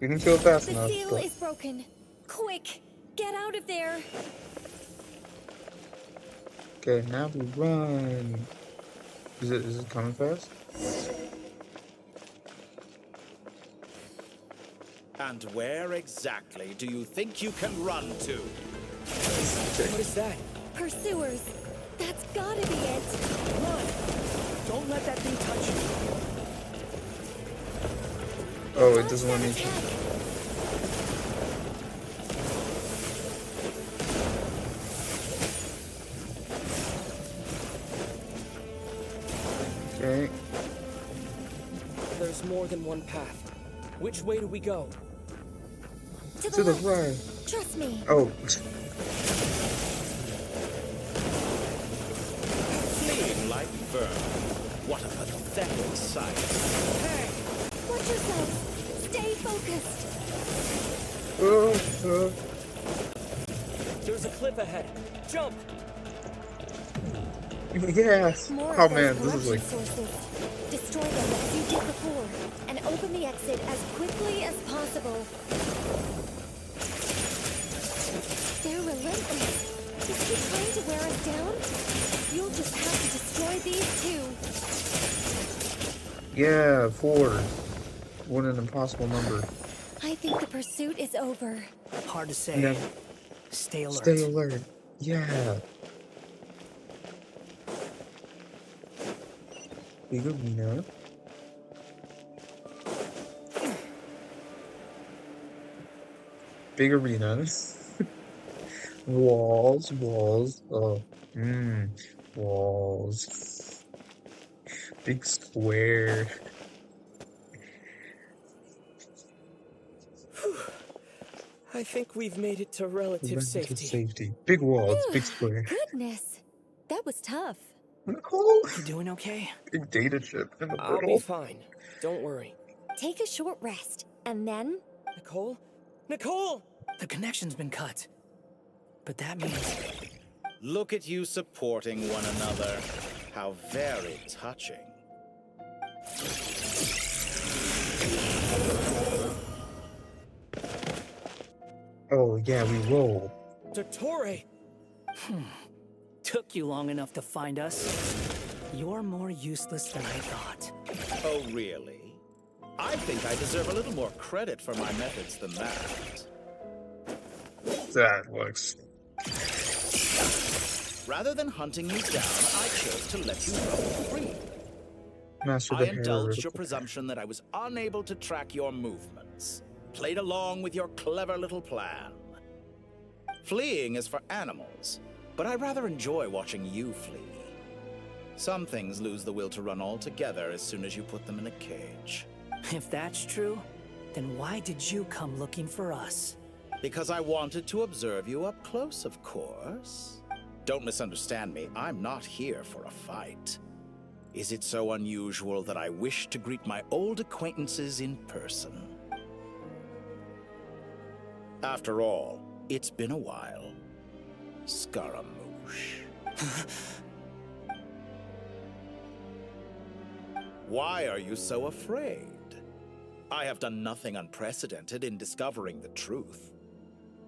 We didn't feel fast The enough, seal but is broken. Quick, get out of there. okay, now we run. Is it coming fast? And where exactly do you think you can run to? What is that? Pursuers. That's gotta be it. Run! Don't let that thing touch you. Oh, it doesn't want me to. Okay. There's more than one path. Which way do we go? To the right. Trust me. Oh. Fleeing like vermin. What a pathetic sight. Hey! Watch yourself. Stay focused. There's a cliff ahead. Jump! Yes. More Oh of those man, this is corruption like. sources. Destroy them as you did before, and open the exit as quickly as possible. They're relentless. Is he trying to wear us down? You'll just have to destroy these too. Yeah, 4. What an impossible number. I think the pursuit is over. Hard to say. Yeah. Stay alert. Stay alert. Yeah. Big arena. Big arena. Walls. Oh. Walls. Big square. I think we've made it to relative safety. Big walls, big square. Goodness. That was tough. Nicole? You doing okay? Big data chip in the I'll middle. be fine. Don't worry. Take a short rest, and then... Nicole? Nicole! The connection's been cut. But that means... Look at you supporting one another. How very touching. Oh, yeah, we roll. Dottore! Took you long enough to find us. You're more useless than I thought. Oh, really? I think I deserve a little more credit for my methods than that. That looks... Rather than hunting you down, I chose to let you roam free. Master I the indulged hair. your presumption that I was unable to track your movements. Played along with your clever little plan. Fleeing is for animals, but I rather enjoy watching you flee. Some things lose the will to run altogether as soon as you put them in a cage. If that's true, then why did you come looking for us? Because I wanted to observe you up close, of course. Don't misunderstand me, I'm not here for a fight. Is it so unusual that I wish to greet my old acquaintances in person? After all, it's been a while. Scaramouche. Why are you so afraid? I have done nothing unprecedented in discovering the truth.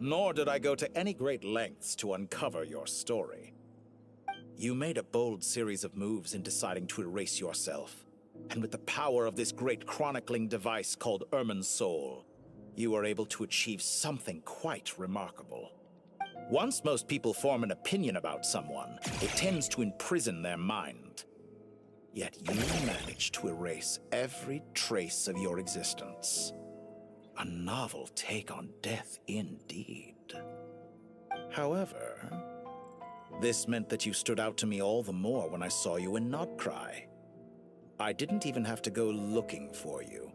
Nor did I go to any great lengths to uncover your story. You made a bold series of moves in deciding to erase yourself. And with the power of this great chronicling device called Ermin's Soul, you were able to achieve something quite remarkable. Once most people form an opinion about someone, it tends to imprison their mind. Yet you managed to erase every trace of your existence. A novel take on death indeed. However, this meant that you stood out to me all the more when I saw you in Nodcry. I didn't even have to go looking for you.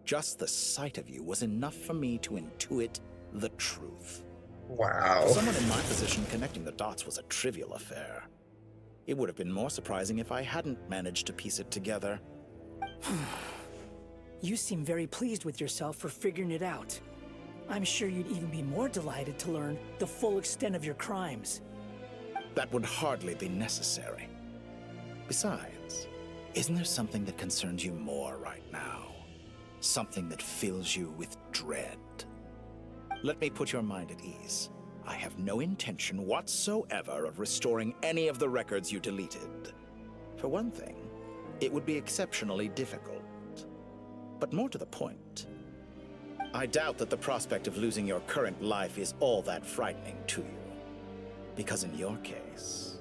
Just the sight of you was enough for me to intuit the truth. Wow. For someone in my position, connecting the dots was a trivial affair. It would have been more surprising if I hadn't managed to piece it together. You seem very pleased with yourself for figuring it out. I'm sure you'd even be more delighted to learn the full extent of your crimes. That would hardly be necessary. Besides, isn't there something that concerns you more right now? something that fills you with dread. Let me put your mind at ease. I have no intention whatsoever of restoring any of the records you deleted. For one thing, it would be exceptionally difficult. But more to the point, I doubt that the prospect of losing your current life is all that frightening to you. Because in your case,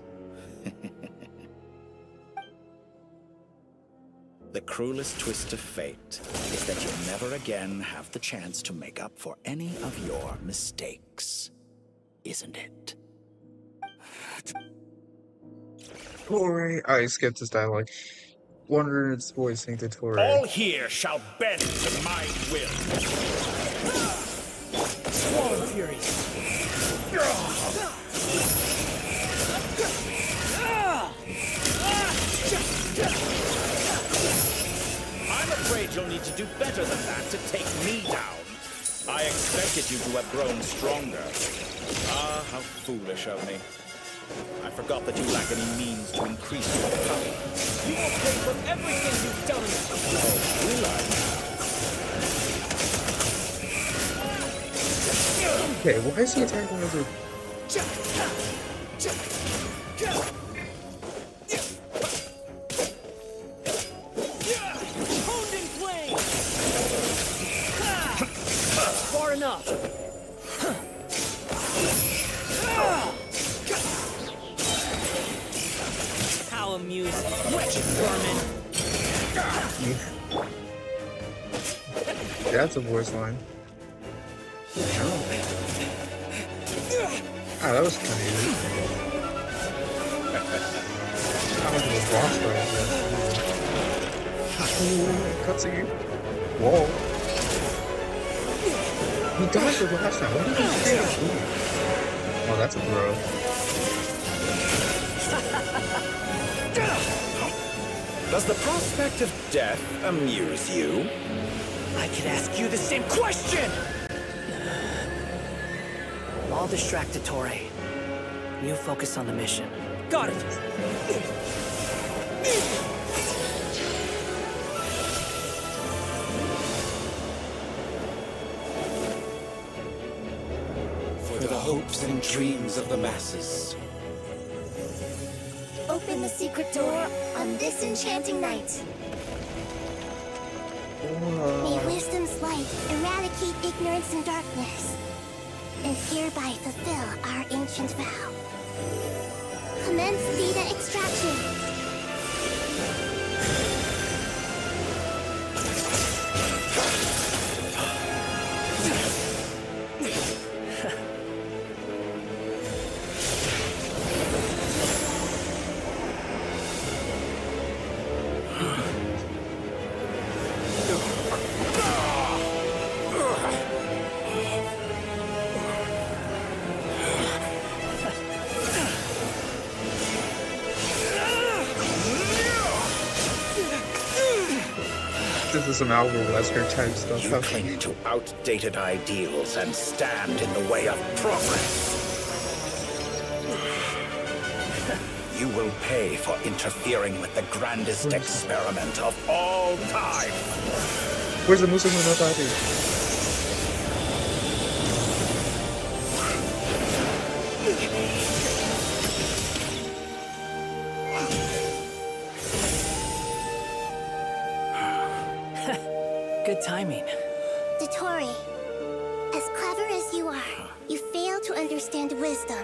the cruelest twist of fate is that you'll never again have the chance to make up for any of your mistakes. Isn't it? Tori. I skipped this dialogue. Wonder its voicing to Tori. All here shall bend to my will. Swallow Furies. I'm afraid you'll need to do better than that to take me down. I expected you to have grown stronger. Ah, how foolish of me. I forgot that you lack any means to increase your power. You will pay for everything you've done! Oh, will I? Okay, why is he attacking with a... Honed in flame! Far enough! How amusing. Wretched vermin! That's a voice line. Ah, that was kind of easy. How much of a boss fight is that? Cutscene. Whoa. He dodged the last time. What did he say? Oh, that's a bro. Does the prospect of death amuse you? I could ask you the same question! I'll distract Tori. You focus on the mission. Got it! For the hopes and dreams of the masses. Open the secret door on this enchanting night. May wisdom's light eradicate ignorance and darkness, and hereby fulfill our ancient vow. Commence data extraction. This is some Albert Wesker type stuff. You cling to outdated ideals and stand in the way of progress. You will pay for interfering with the grandest experiment of all time. Where's the Musa no Party? Good timing. Dotori, as clever as you are, you fail to understand wisdom.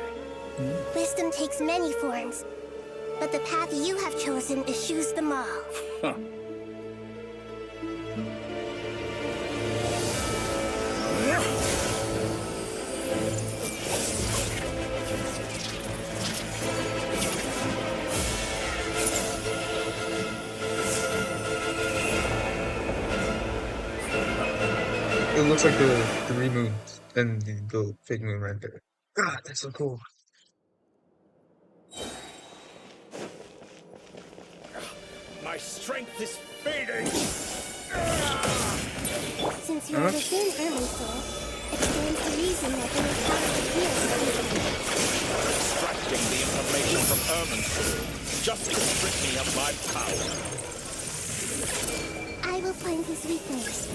Wisdom takes many forms, but the path you have chosen eschews them all. Huh. It looks like the three moons and the fake moon right there. God, that's so cool. My strength is fading. Since you are within Ermin Soul, explains the reason that they were part of the heal season. Extracting the information from Ermin's soul just to strip me of my power. I will will find his weakness.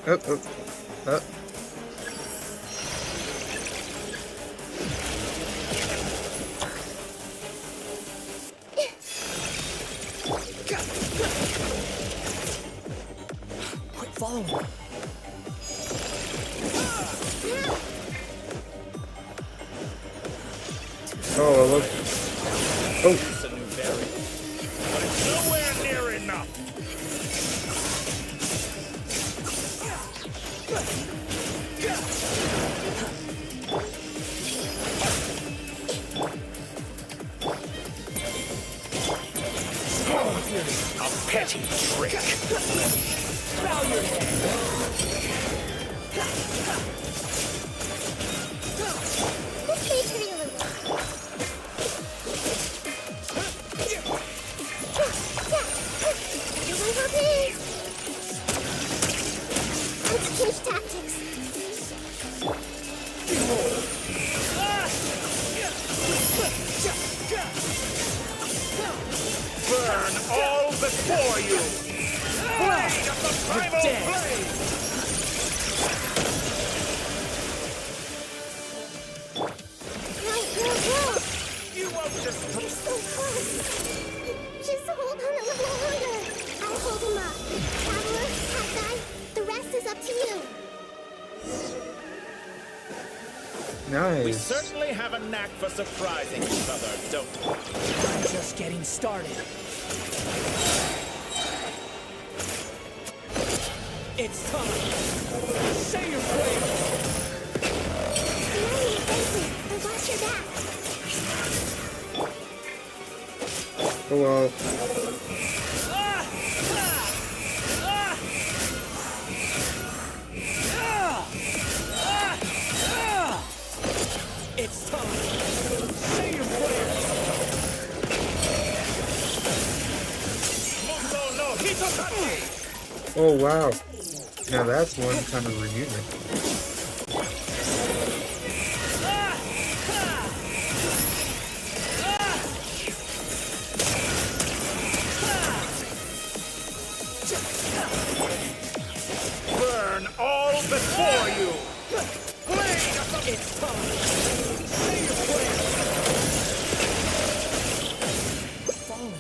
Oh, oh, oh. Quit following me. Oh, I love. Oh. It's a new variant, but it's nowhere near enough. A petty trick. Bow your head. This may hurt you a little. You will help me. Let's change tactics. Burn all before you! Blade of the primal blade! Go. You won't just... You're so close. Just hold on a little longer. I'll hold him up. Traveler, cat guy, the rest is up to you. Nice. We certainly have a knack for surprising each other, don't we? I'm just getting started. It's time. Say your prayers. Many faces, but watch your back. Oh well. It's time. Say your prayers. Oh wow. Now that's one kind of reunion. Burn all before you! Blade of the... It's time. Say your prayers. Follow me.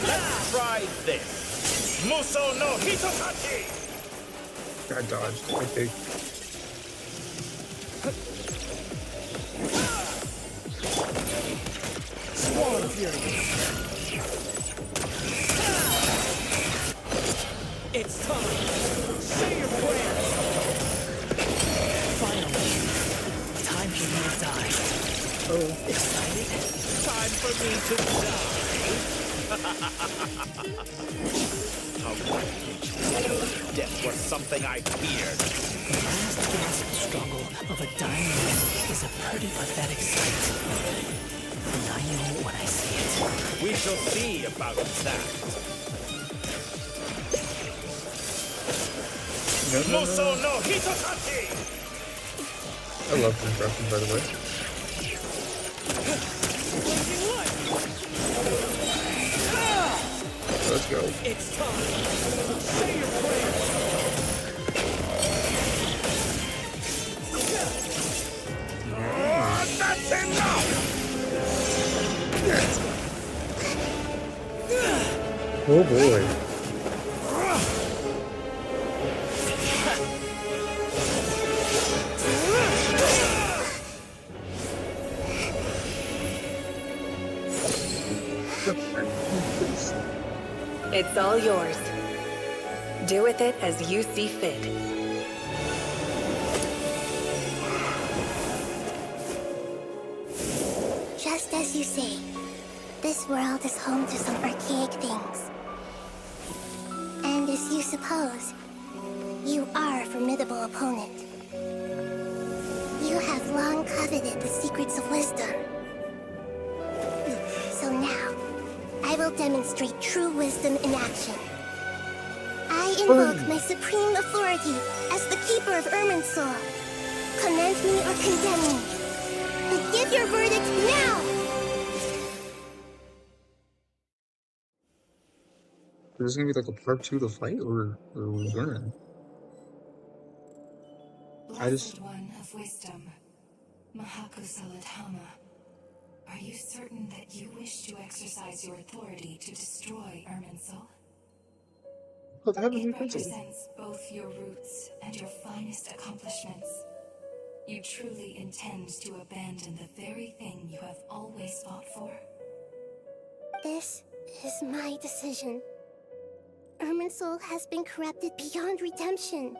Let's try this. Muso no Hitokachi! I dodged. Okay. Swan Fury. It's time. Say your prayers. Finally. Time for me to die. Oh. Excited? Time for me to die. How right. Death was something I feared. The last gasp struggle of a dying man is a pretty pathetic sight. And I know it when I see it. We shall see about that. Muso no Hitokachi! I love this reference, by the way. Let's go. It's time. Say your prayers. That's enough! Oh boy. It's all yours. Do with it as you see fit. Just as you say, this world is home to some archaic things. And as you suppose, you are a formidable opponent. You have long coveted the secrets of wisdom. So now, I will demonstrate true wisdom in action. I invoke my supreme authority as the keeper of Irminsul. Commend me or condemn me. But give your verdict now! Is this gonna be like a part 2 to the fight, or are we learn? Blessed One of Wisdom, Mahakusaladhama, are you certain that you wish to exercise your authority to destroy Irminsul? Oh, the Heavenly It Principle. represents both your roots and your finest accomplishments. You truly intend to abandon the very thing you have always fought for? This is my decision. Irminsul has been corrupted beyond redemption.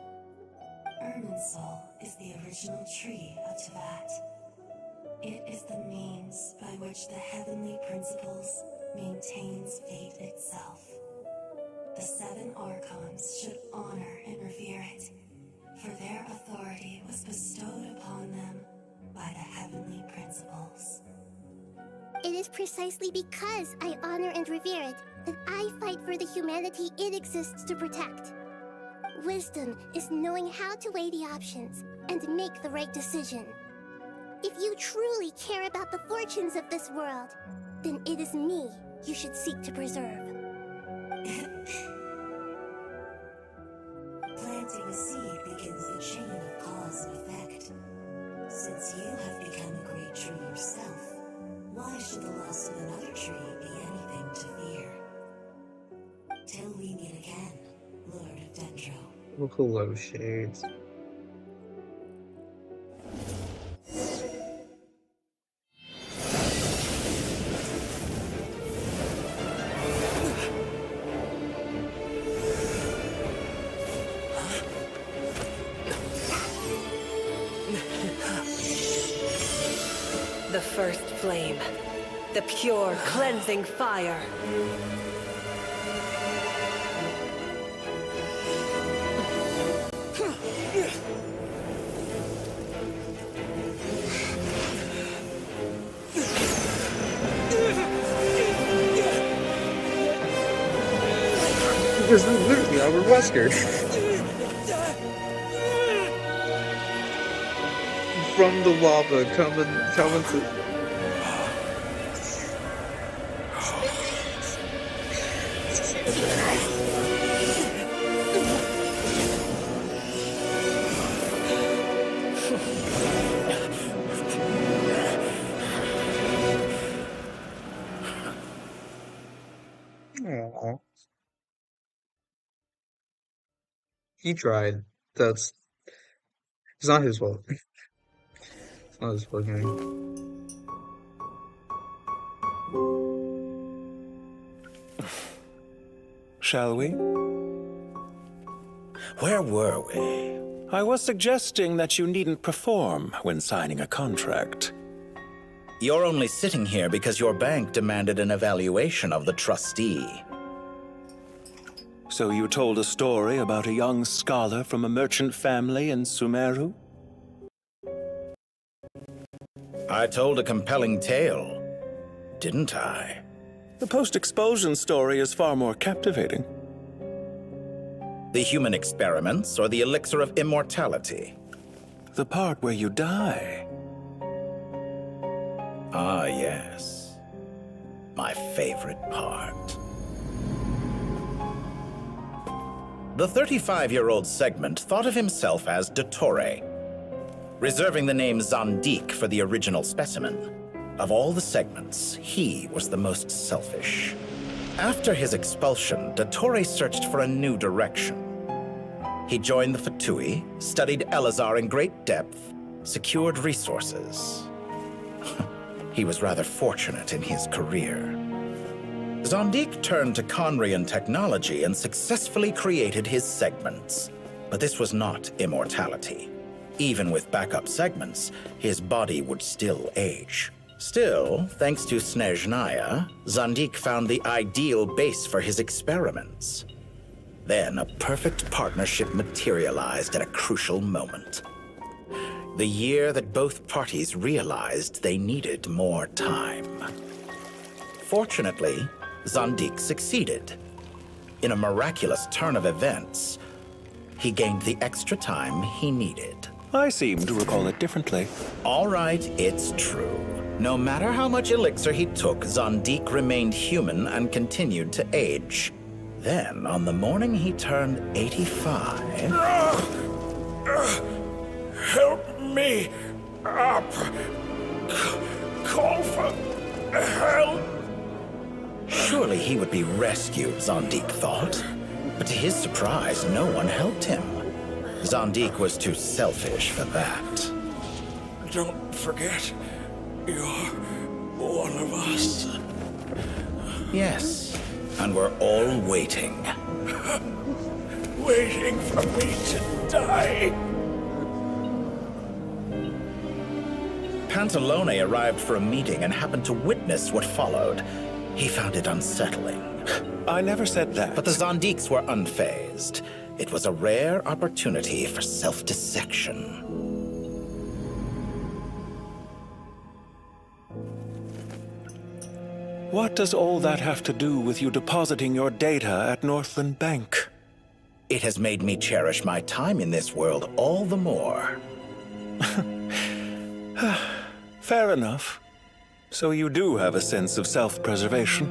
Irminsul is the original tree of Tevat. It is the means by which the heavenly principles maintains fate itself. The 7 Archons should honor and revere it, for their authority was bestowed upon them by the heavenly principles. It is precisely because I honor and revere it that I fight for the humanity it exists to protect. Wisdom is knowing how to weigh the options and make the right decision. If you truly care about the fortunes of this world, then it is me you should seek to preserve. Planting a seed begins the chain of cause and effect. Since you have become a great tree yourself, why should the loss of another tree be anything to fear? Till we meet again, Lord of Dendro. Oh, hello, Shades. The first flame. The pure, cleansing fire. This is literally Albert Wesker. From the lava coming to... Aww. He tried. It's not his fault. It's not his fault, gang. Shall we? Where were we? I was suggesting that you needn't perform when signing a contract. You're only sitting here because your bank demanded an evaluation of the trustee. So you told a story about a young scholar from a merchant family in Sumeru? I told a compelling tale, didn't I? The post-expulsion story is far more captivating. The human experiments or the elixir of immortality? The part where you die. Ah, yes. My favorite part. The 35-year-old Segment thought of himself as Dottore, reserving the name Zandik for the original specimen. Of all the segments, he was the most selfish. After his expulsion, Dottore searched for a new direction. He joined the Fatui, studied Elazar in great depth, secured resources. He was rather fortunate in his career. Zandik turned to Conrian technology and successfully created his segments. But this was not immortality. Even with backup segments, his body would still age. Still, thanks to Snezhnaya, Zandik found the ideal base for his experiments. Then a perfect partnership materialized at a crucial moment. The year that both parties realized they needed more time. Fortunately, Zondik succeeded. In a miraculous turn of events, he gained the extra time he needed. I seem to recall it differently. All right, it's true. No matter how much elixir he took, Zondik remained human and continued to age. Then, on the morning he turned 85... Help me up. Call for help. Surely he would be rescued, Zondik thought. But to his surprise, no one helped him. Zondik was too selfish for that. Don't forget, you're one of us. Yes, and we're all waiting. Waiting for me to die. Pantalone arrived for a meeting and happened to witness what followed. He found it unsettling. I never said that. But the Zondiks were unfazed. It was a rare opportunity for self-dissection. What does all that have to do with you depositing your data at Northland Bank? It has made me cherish my time in this world all the more. Fair enough. So you do have a sense of self-preservation.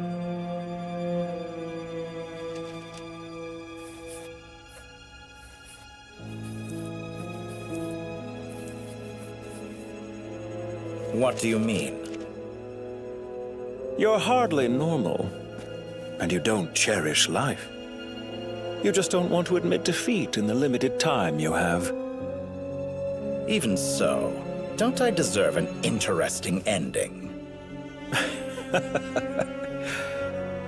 What do you mean? You're hardly normal, and you don't cherish life. You just don't want to admit defeat in the limited time you have. Even so, don't I deserve an interesting ending?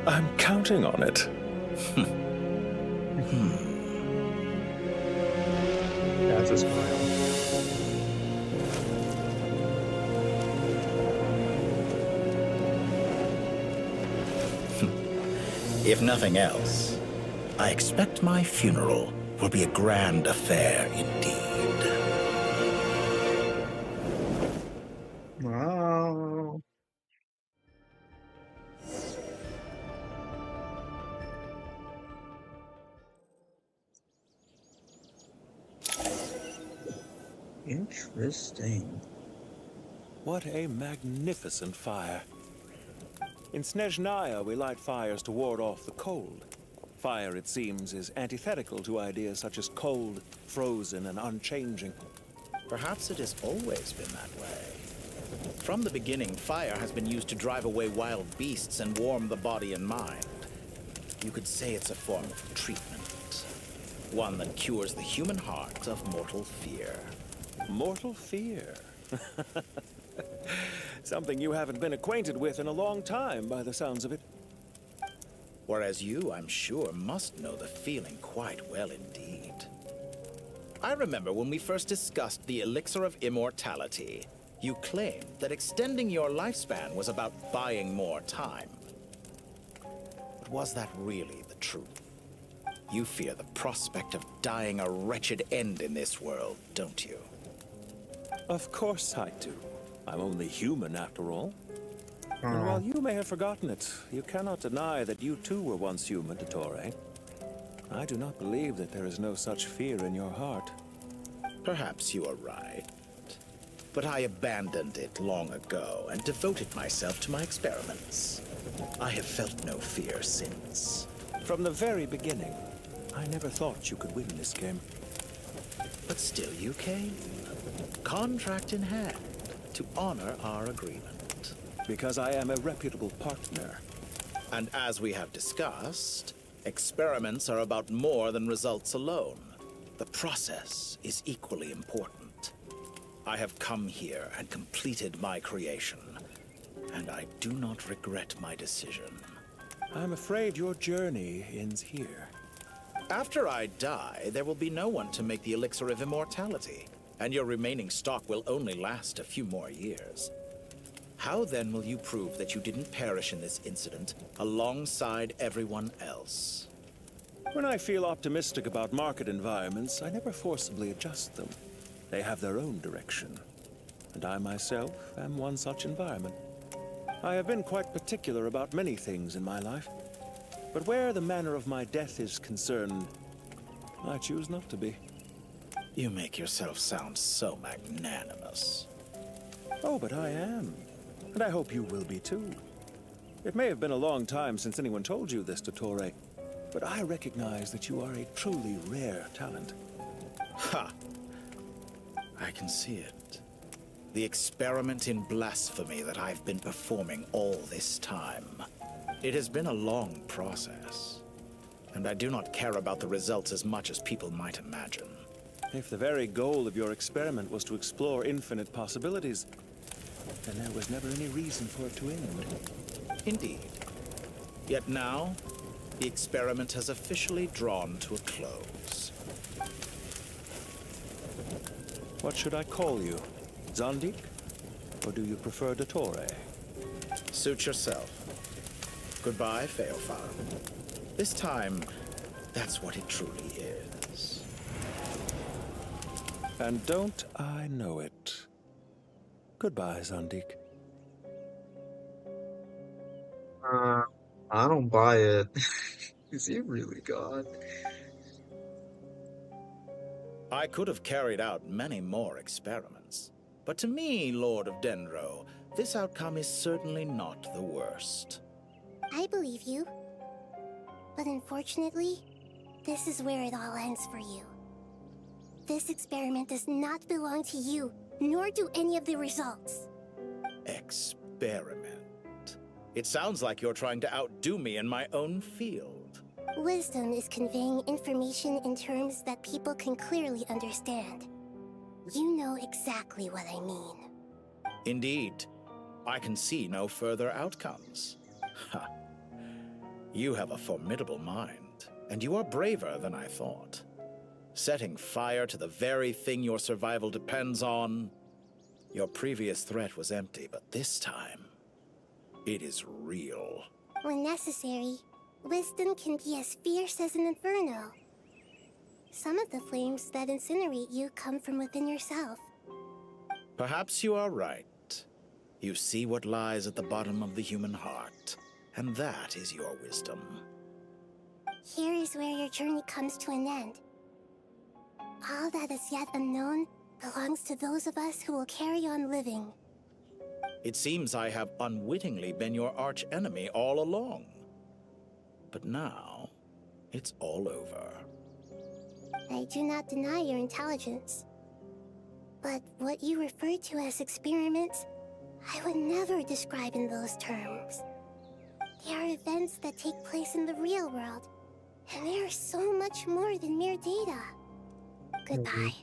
I'm counting on it. That's a smile. If nothing else, I expect my funeral will be a grand affair indeed. Wow. Interesting. What a magnificent fire. In Snezhnaya, we light fires to ward off the cold. Fire, it seems, is antithetical to ideas such as cold, frozen, and unchanging. Perhaps it has always been that way. From the beginning, fire has been used to drive away wild beasts and warm the body and mind. You could say it's a form of treatment. One that cures the human heart of mortal fear. Mortal fear? Something you haven't been acquainted with in a long time, by the sounds of it. Whereas you, I'm sure, must know the feeling quite well indeed. I remember when we first discussed the elixir of immortality. You claimed that extending your lifespan was about buying more time. But was that really the truth? You fear the prospect of dying a wretched end in this world, don't you? Of course I do. I'm only human, after all. And while you may have forgotten it, you cannot deny that you too were once human, Dottore. I do not believe that there is no such fear in your heart. Perhaps you are right. But I abandoned it long ago and devoted myself to my experiments. I have felt no fear since. From the very beginning, I never thought you could win this game. But still you came. Contract in hand, to honor our agreement. Because I am a reputable partner. And as we have discussed, experiments are about more than results alone. The process is equally important. I have come here and completed my creation, and I do not regret my decision. I'm afraid your journey ends here. After I die, there will be no one to make the elixir of immortality, and your remaining stock will only last a few more years. How then will you prove that you didn't perish in this incident alongside everyone else? When I feel optimistic about market environments, I never forcibly adjust them. They have their own direction. And I myself am one such environment. I have been quite particular about many things in my life. But where the manner of my death is concerned, I choose not to be. You make yourself sound so magnanimous. Oh, but I am. And I hope you will be too. It may have been a long time since anyone told you this, Dottore, but I recognize that you are a truly rare talent. Ha! I can see it. The experiment in blasphemy that I've been performing all this time. It has been a long process, and I do not care about the results as much as people might imagine. If the very goal of your experiment was to explore infinite possibilities, then there was never any reason for it to end. Indeed. Yet now, the experiment has officially drawn to a close. What should I call you? Zondik? Or do you prefer Dottore? Suit yourself. Goodbye, Feofar. This time, that's what it truly is. And don't I know it? Goodbye, Zondik. I don't buy it. Is he really God? I could have carried out many more experiments, but to me, Lord of Dendro, this outcome is certainly not the worst. I believe you. But unfortunately, this is where it all ends for you. This experiment does not belong to you, nor do any of the results. Experiment? It sounds like you're trying to outdo me in my own field. Wisdom is conveying information in terms that people can clearly understand. You know exactly what I mean. Indeed. I can see no further outcomes. Ha. You have a formidable mind, and you are braver than I thought. Setting fire to the very thing your survival depends on. Your previous threat was empty, but this time, it is real. When necessary, wisdom can be as fierce as an inferno. Some of the flames that incinerate you come from within yourself. Perhaps you are right. You see what lies at the bottom of the human heart, and that is your wisdom. Here is where your journey comes to an end. All that is yet unknown belongs to those of us who will carry on living. It seems I have unwittingly been your arch-enemy all along. But now, it's all over. I do not deny your intelligence. But what you refer to as experiments, I would never describe in those terms. They are events that take place in the real world, and they are so much more than mere data. Goodbye.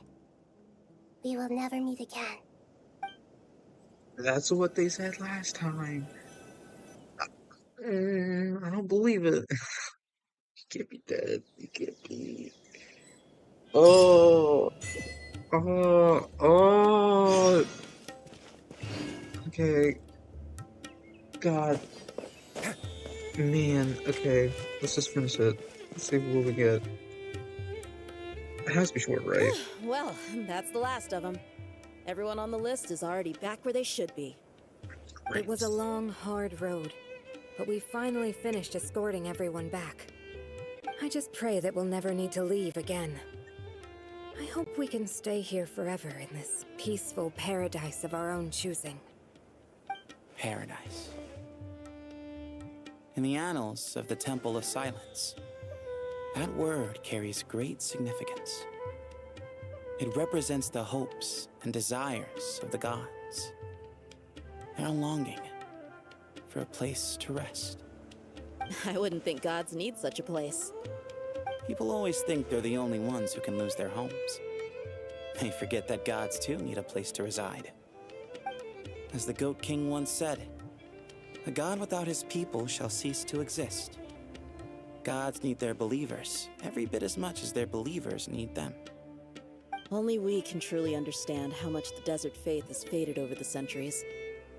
We will never meet again. That's what they said last time. I don't believe it. You can't be dead. You can't be. Oh. Oh. Okay. God. Man. Okay. Let's just finish it. Let's see what we get. It has to be short, right? Well, that's the last of them. Everyone on the list is already back where they should be. It was a long, hard road, but we finally finished escorting everyone back. I just pray that we'll never need to leave again. I hope we can stay here forever in this peaceful paradise of our own choosing. Paradise. In the annals of the Temple of Silence, that word carries great significance. It represents the hopes and desires of the gods. Their longing for a place to rest. I wouldn't think gods need such a place. People always think they're the only ones who can lose their homes. They forget that gods too need a place to reside. As the Goat King once said, "A god without his people shall cease to exist." Gods need their believers every bit as much as their believers need them. Only we can truly understand how much the desert faith has faded over the centuries.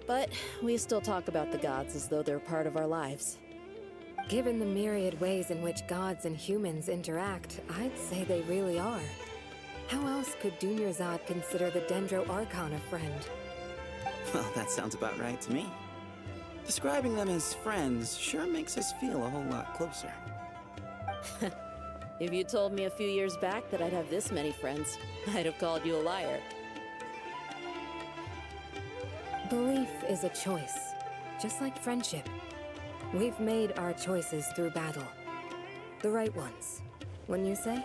But we still talk about the gods as though they're part of our lives. Given the myriad ways in which gods and humans interact, I'd say they really are. How else could Dunyarzad consider the Dendro Archon a friend? Well, that sounds about right to me. Describing them as friends sure makes us feel a whole lot closer. If you told me a few years back that I'd have this many friends, I'd have called you a liar. Belief is a choice, just like friendship. We've made our choices through battle. The right ones, wouldn't you say?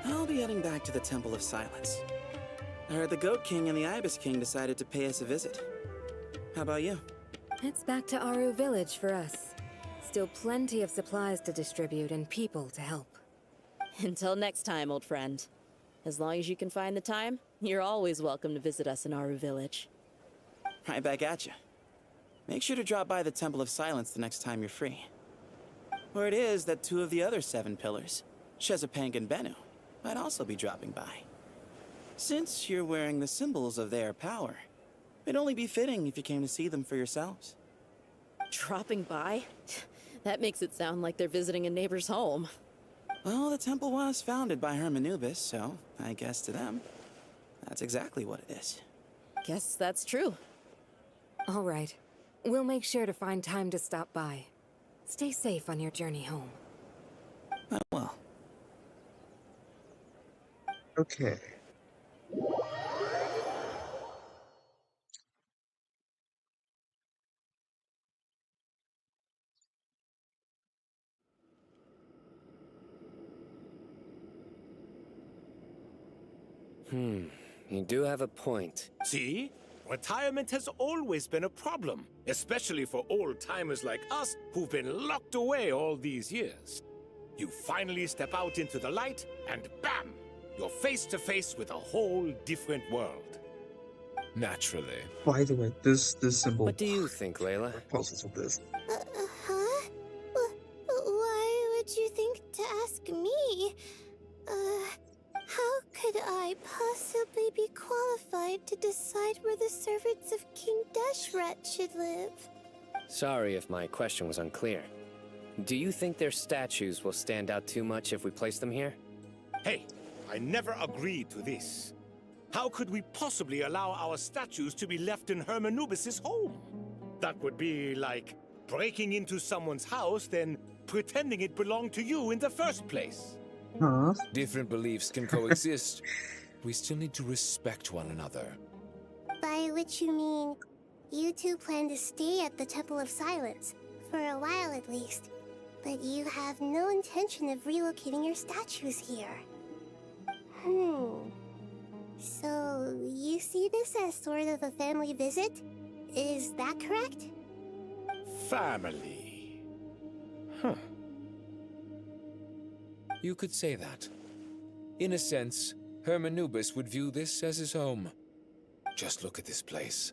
I'll be heading back to the Temple of Silence. I heard the Goat King and the Ibis King decided to pay us a visit. How about you? It's back to Aru Village for us. Still plenty of supplies to distribute and people to help. Until next time, old friend. As long as you can find the time, you're always welcome to visit us in Aru Village. Right back at you. Make sure to drop by the Temple of Silence the next time you're free. Word is that 2 of the other 7 pillars, Shezapang and Bennu, might also be dropping by. Since you're wearing the symbols of their power, it'd only be fitting if you came to see them for yourselves. Dropping by? That makes it sound like they're visiting a neighbor's home. Well, the temple was founded by Hermanubis, so I guess to them, that's exactly what it is. Guess that's true. All right. We'll make sure to find time to stop by. Stay safe on your journey home. Well. Okay. You do have a point. See? Retirement has always been a problem, especially for old-timers like us who've been locked away all these years. You finally step out into the light, and bam! You're face to face with a whole different world. Naturally. By the way, this symbol. What do you think, Layla? Puzzles with this. Huh? Why would you think to ask me? How could I possibly be qualified to decide where the servants of King Deshret should live? Sorry if my question was unclear. Do you think their statues will stand out too much if we place them here? Hey, I never agreed to this. How could we possibly allow our statues to be left in Hermanubis' home? That would be like breaking into someone's house, then pretending it belonged to you in the first place. Huh? Different beliefs can coexist. We still need to respect one another. By which you mean, you two plan to stay at the Temple of Silence, for a while at least, but you have no intention of relocating your statues here. So, you see this as sort of a family visit? Is that correct? Family. Huh. You could say that. In a sense, Hermanubis would view this as his home. Just look at this place.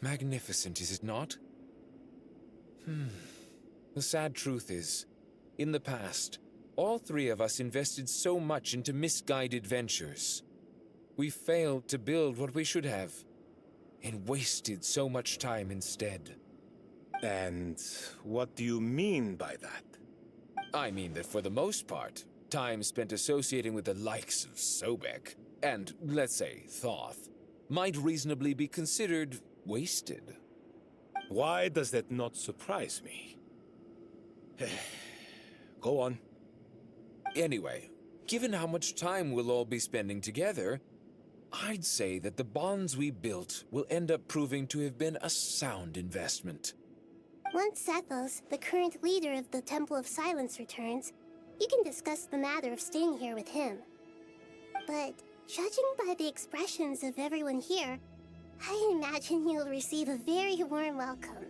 Magnificent, is it not? The sad truth is, in the past, all 3 of us invested so much into misguided ventures. We failed to build what we should have, and wasted so much time instead. And what do you mean by that? I mean that for the most part, time spent associating with the likes of Sobek, and, let's say, Thoth, might reasonably be considered wasted. Why does that not surprise me? Go on. Anyway, given how much time we'll all be spending together, I'd say that the bonds we built will end up proving to have been a sound investment. Once Sethos, the current leader of the Temple of Silence, returns, you can discuss the matter of staying here with him. But judging by the expressions of everyone here, I imagine you'll receive a very warm welcome.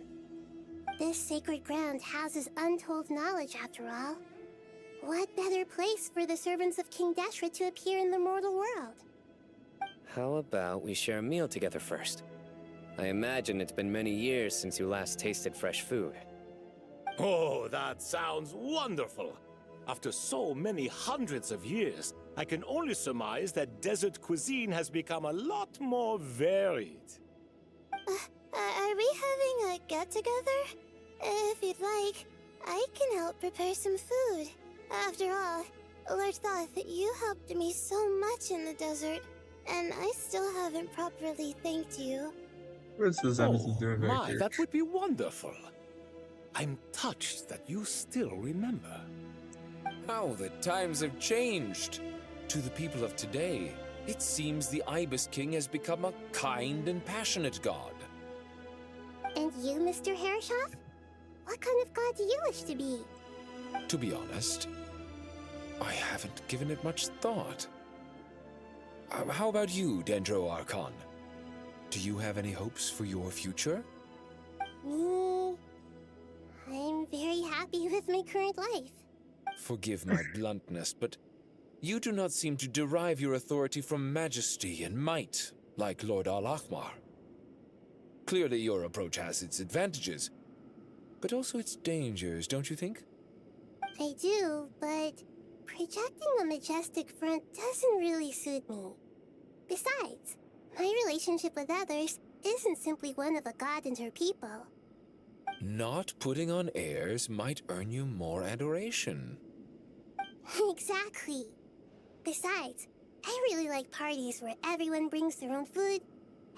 This sacred ground houses untold knowledge, after all. What better place for the servants of King Deshret to appear in the mortal world? How about we share a meal together first? I imagine it's been many years since you last tasted fresh food. Oh, that sounds wonderful! After so many hundreds of years, I can only surmise that desert cuisine has become a lot more varied. Are we having a get-together? If you'd like, I can help prepare some food. After all, Lord Thoth, you helped me so much in the desert, and I still haven't properly thanked you. What's this doing right My, here? that would be wonderful. I'm touched that you still remember. How the times have changed. To the people of today, it seems the Ibis King has become a kind and passionate god. And you, Mr. Herreshoff? What kind of god do you wish to be? To be honest, I haven't given it much thought. How about you, Dendro Archon? Do you have any hopes for your future? Me? I'm very happy with my current life. Forgive my bluntness, but you do not seem to derive your authority from majesty and might, like Lord Al-Ahmar. Clearly your approach has its advantages, but also its dangers, don't you think? I do, but projecting a majestic front doesn't really suit me. Besides, my relationship with others isn't simply one of a god and her people. Not putting on airs might earn you more adoration. Exactly. Besides, I really like parties where everyone brings their own food,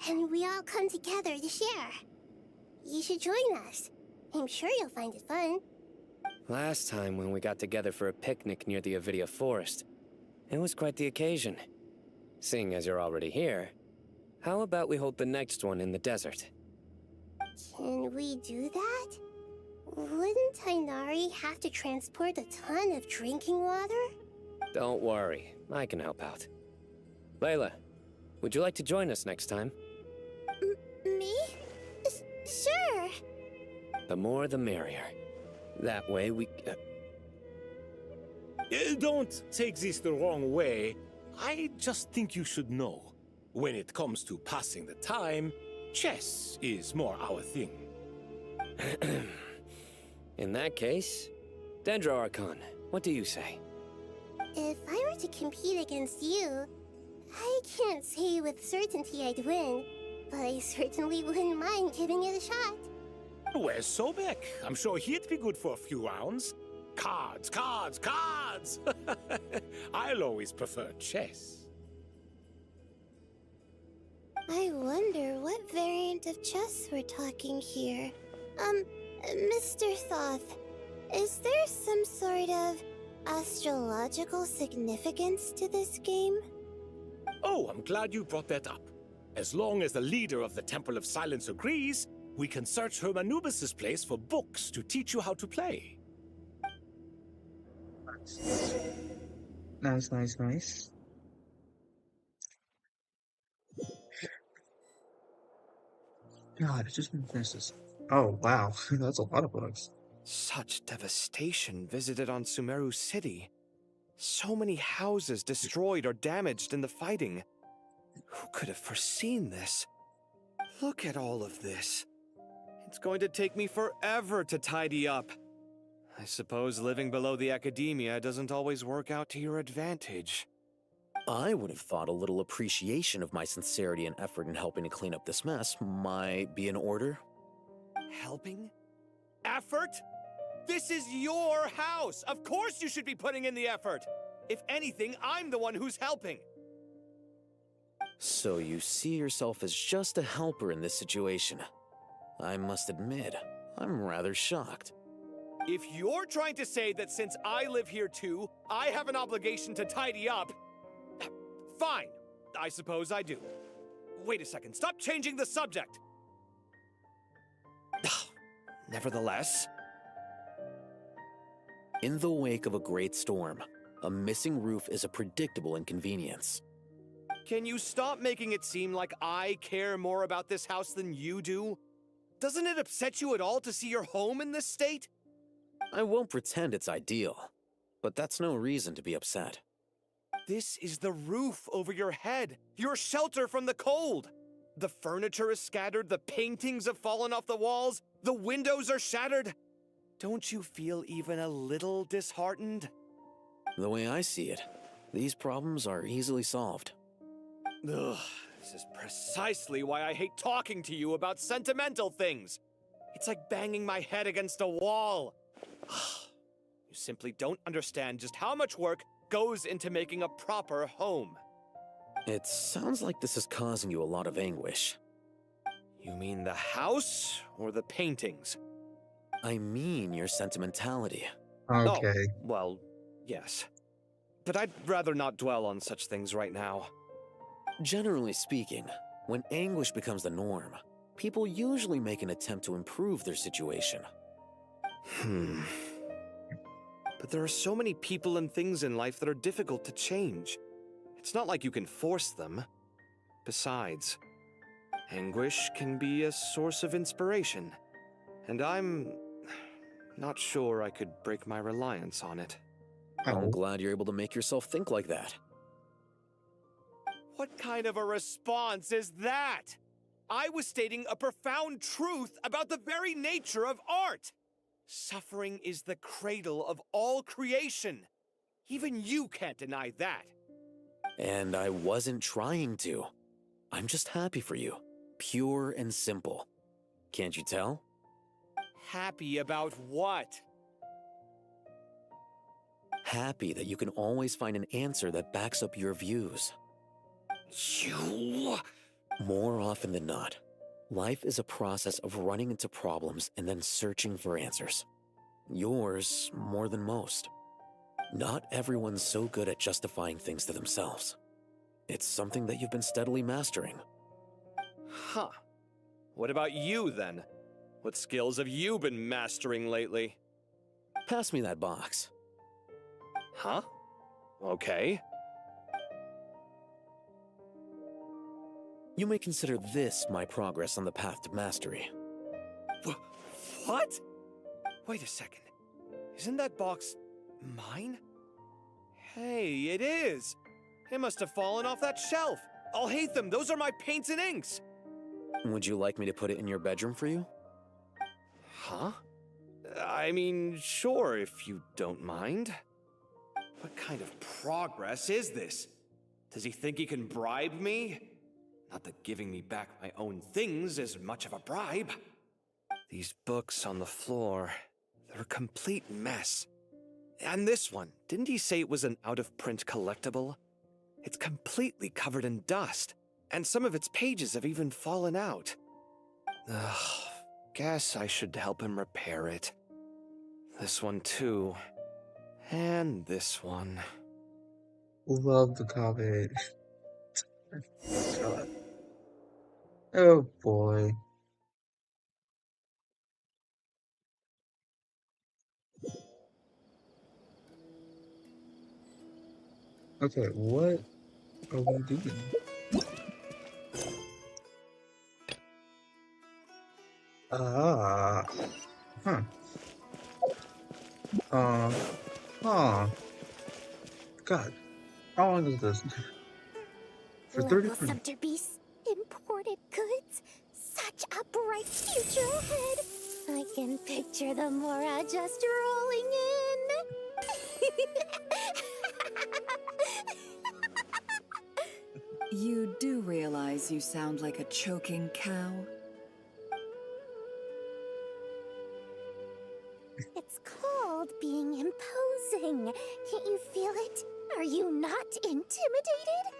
and we all come together to share. You should join us. I'm sure you'll find it fun. Last time when we got together for a picnic near the Avidia Forest, it was quite the occasion. Seeing as you're already here, how about we hold the next one in the desert? Can we do that? Wouldn't Tainari have to transport a ton of drinking water? Don't worry, I can help out. Layla, would you like to join us next time? Me? Sure. The more the merrier. That way we... Don't take this the wrong way. I just think you should know. When it comes to passing the time, chess is more our thing. In that case, Dendro Archon, what do you say? If I were to compete against you, I can't say with certainty I'd win, but I certainly wouldn't mind giving it a shot. Where's Sobek? I'm sure he'd be good for a few rounds. Cards, cards, cards! I'll always prefer chess. I wonder what variant of chess we're talking here. Mr. Thoth, is there some sort of astrological significance to this game? Oh, I'm glad you brought that up. As long as the leader of the Temple of Silence agrees, we can search Hermanubis' place for books to teach you how to play. Nice, nice, nice. God, I just didn't finish this. Oh, wow. That's a lot of books. Such devastation visited on Sumeru City. So many houses destroyed or damaged in the fighting. Who could have foreseen this? Look at all of this. It's going to take me forever to tidy up. I suppose living below the academia doesn't always work out to your advantage. I would have thought a little appreciation of my sincerity and effort in helping to clean up this mess might be in order. Helping? Effort? This is your house! Of course you should be putting in the effort! If anything, I'm the one who's helping! So you see yourself as just a helper in this situation. I must admit, I'm rather shocked. If you're trying to say that since I live here too, I have an obligation to tidy up, fine. I suppose I do. Wait a second, stop changing the subject! Nevertheless... In the wake of a great storm, a missing roof is a predictable inconvenience. Can you stop making it seem like I care more about this house than you do? Doesn't it upset you at all to see your home in this state? I won't pretend it's ideal, but that's no reason to be upset. This is the roof over your head, your shelter from the cold. The furniture is scattered, the paintings have fallen off the walls, the windows are shattered. Don't you feel even a little disheartened? The way I see it, these problems are easily solved. Ugh, this is precisely why I hate talking to you about sentimental things. It's like banging my head against a wall. You simply don't understand just how much work goes into making a proper home. It sounds like this is causing you a lot of anguish. You mean the house or the paintings? I mean your sentimentality. Oh, Okay. well, yes. But I'd rather not dwell on such things right now. Generally speaking, when anguish becomes the norm, people usually make an attempt to improve their situation. But there are so many people and things in life that are difficult to change. It's not like you can force them. Besides, anguish can be a source of inspiration, and I'm not sure I could break my reliance on it. I'm glad you're able to make yourself think like that. What kind of a response is that? I was stating a profound truth about the very nature of art. Suffering is the cradle of all creation. Even you can't deny that. And I wasn't trying to. I'm just happy for you. Pure and simple. Can't you tell? Happy about what? Happy that you can always find an answer that backs up your views. You... More often than not, life is a process of running into problems and then searching for answers. Yours more than most. Not everyone's so good at justifying things to themselves. It's something that you've been steadily mastering. Huh. What about you, then? What skills have you been mastering lately? Pass me that box. Huh? Okay. You may consider this my progress on the path to mastery. What? Wait a second. Isn't that box mine? Hey, it is! It must have fallen off that shelf! I'll hate them! Those are my paints and inks! Would you like me to put it in your bedroom for you? Huh? I mean, sure, if you don't mind. What kind of progress is this? Does he think he can bribe me? Not that giving me back my own things is much of a bribe. These books on the floor, they're a complete mess. And this one, didn't he say it was an out-of-print collectible? It's completely covered in dust, and some of its pages have even fallen out. Ugh, guess I should help him repair it. This one too. And this one. Love the comment. God. Oh boy. Okay, what are we doing? Ah. Huh. Huh. God. How long is this? For 30 Level minutes. scepter beasts, imported goods, such a bright future ahead. I can picture the Mora just rolling in. You do realize you sound like a choking cow? It's called being imposing. Can't you feel it? Are you not intimidated?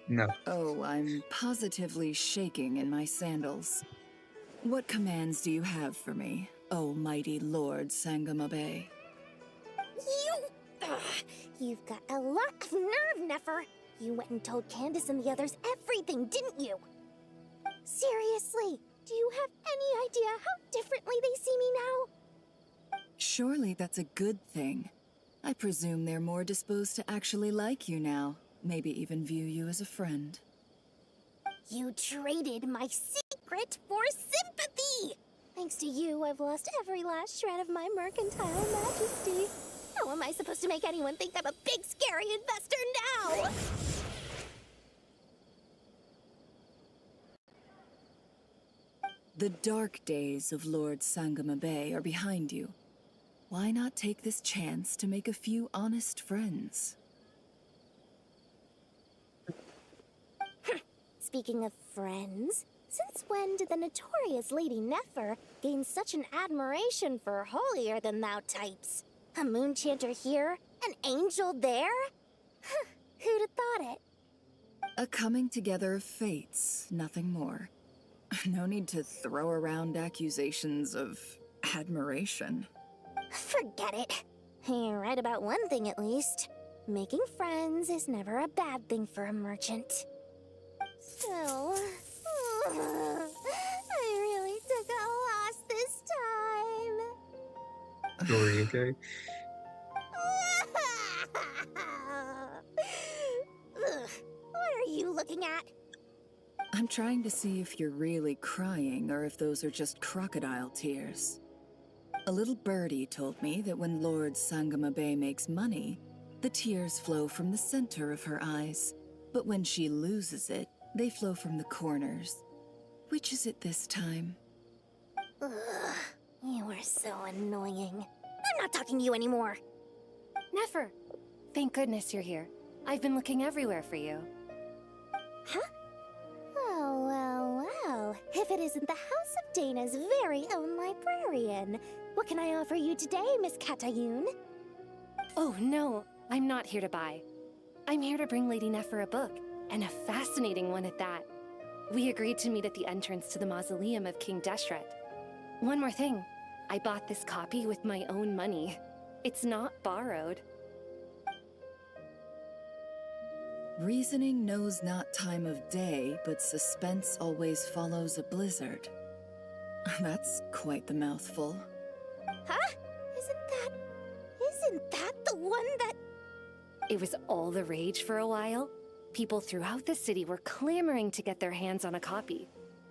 No. Oh, I'm positively shaking in my sandals. What commands do you have for me, oh mighty Lord Sangamabe? You've got a lot of nerve, Nefer. You went and told Candace and the others everything, didn't you? Seriously, do you have any idea how differently they see me now? Surely that's a good thing. I presume they're more disposed to actually like you now, maybe even view you as a friend. You traded my secret for sympathy! Thanks to you, I've lost every last shred of my mercantile majesty. How am I supposed to make anyone think I'm a big, scary investor now? The dark days of Lord Sangamabe are behind you. Why not take this chance to make a few honest friends? Speaking of friends, since when did the notorious Lady Nefer gain such an admiration for holier-than-thou types? A moon chanter here, an angel there? Who'd have thought it? A coming together of fates, nothing more. No need to throw around accusations of Admiration. Forget it. You're right about one thing at least. Making friends is never a bad thing for a merchant. So, I really took a loss this time. Dory, okay? What are you looking at? I'm trying to see if you're really crying or if those are just crocodile tears. A little birdie told me that when Lord Sangamabe makes money, the tears flow from the center of her eyes. But when she loses it, they flow from the corners. Which is it this time? Ugh, you are so annoying. I'm not talking to you anymore. Nefer, thank goodness you're here. I've been looking everywhere for you. Huh? Oh, well. If it isn't the House of Dana's very own librarian. What can I offer you today, Miss Katayun? Oh, no. I'm not here to buy. I'm here to bring Lady Nefer a book, and a fascinating one at that. We agreed to meet at the entrance to the mausoleum of King Deshret. One more thing. I bought this copy with my own money. It's not borrowed. Reasoning knows not time of day, but suspense always follows a blizzard. That's quite the mouthful. Huh? Isn't that the one that... It was all the rage for a while. People throughout the city were clamoring to get their hands on a copy.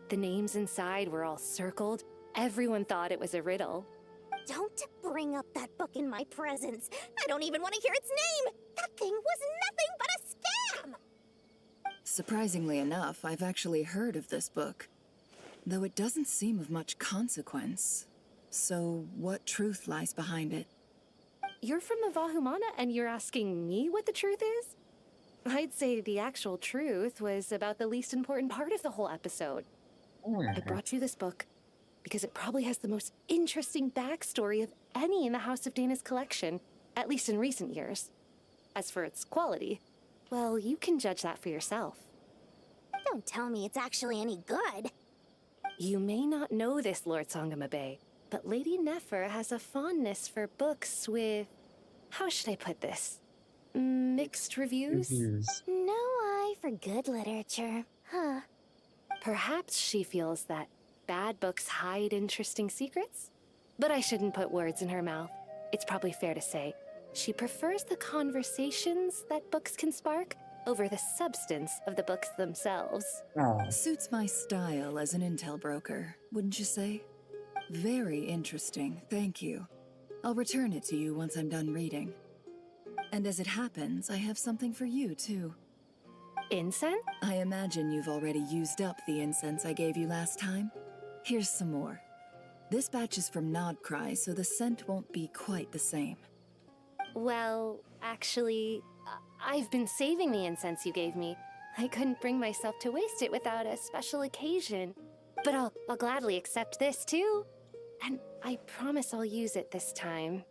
The names inside were all circled. Everyone thought it was a riddle. Don't bring up that book in my presence. I don't even want to hear its name. That thing was nothing but a scam. Surprisingly enough, I've actually heard of this book, though it doesn't seem of much consequence. So, what truth lies behind it? You're from the Vahumana and you're asking me what the truth is? I'd say the actual truth was about the least important part of the whole episode. I brought you this book because it probably has the most interesting backstory of any in the House of Dana's collection, at least in recent years. As for its quality, well, you can judge that for yourself. Don't tell me it's actually any good. You may not know this, Lord Sangamabe, but Lady Nefer has a fondness for books with... how should I put this? Mixed reviews? No eye for good literature, huh? Perhaps she feels that bad books hide interesting secrets? But I shouldn't put words in her mouth. It's probably fair to say she prefers the conversations that books can spark over the substance of the books themselves. Suits my style as an intel broker, wouldn't you say? Very interesting, thank you. I'll return it to you once I'm done reading. And as it happens, I have something for you, too. Incense? I imagine you've already used up the incense I gave you last time. Here's some more. This batch is from Nodcry, so the scent won't be quite the same. Well, actually, I've been saving the incense you gave me. I couldn't bring myself to waste it without a special occasion. But I'll gladly accept this, too. And I promise I'll use it this time.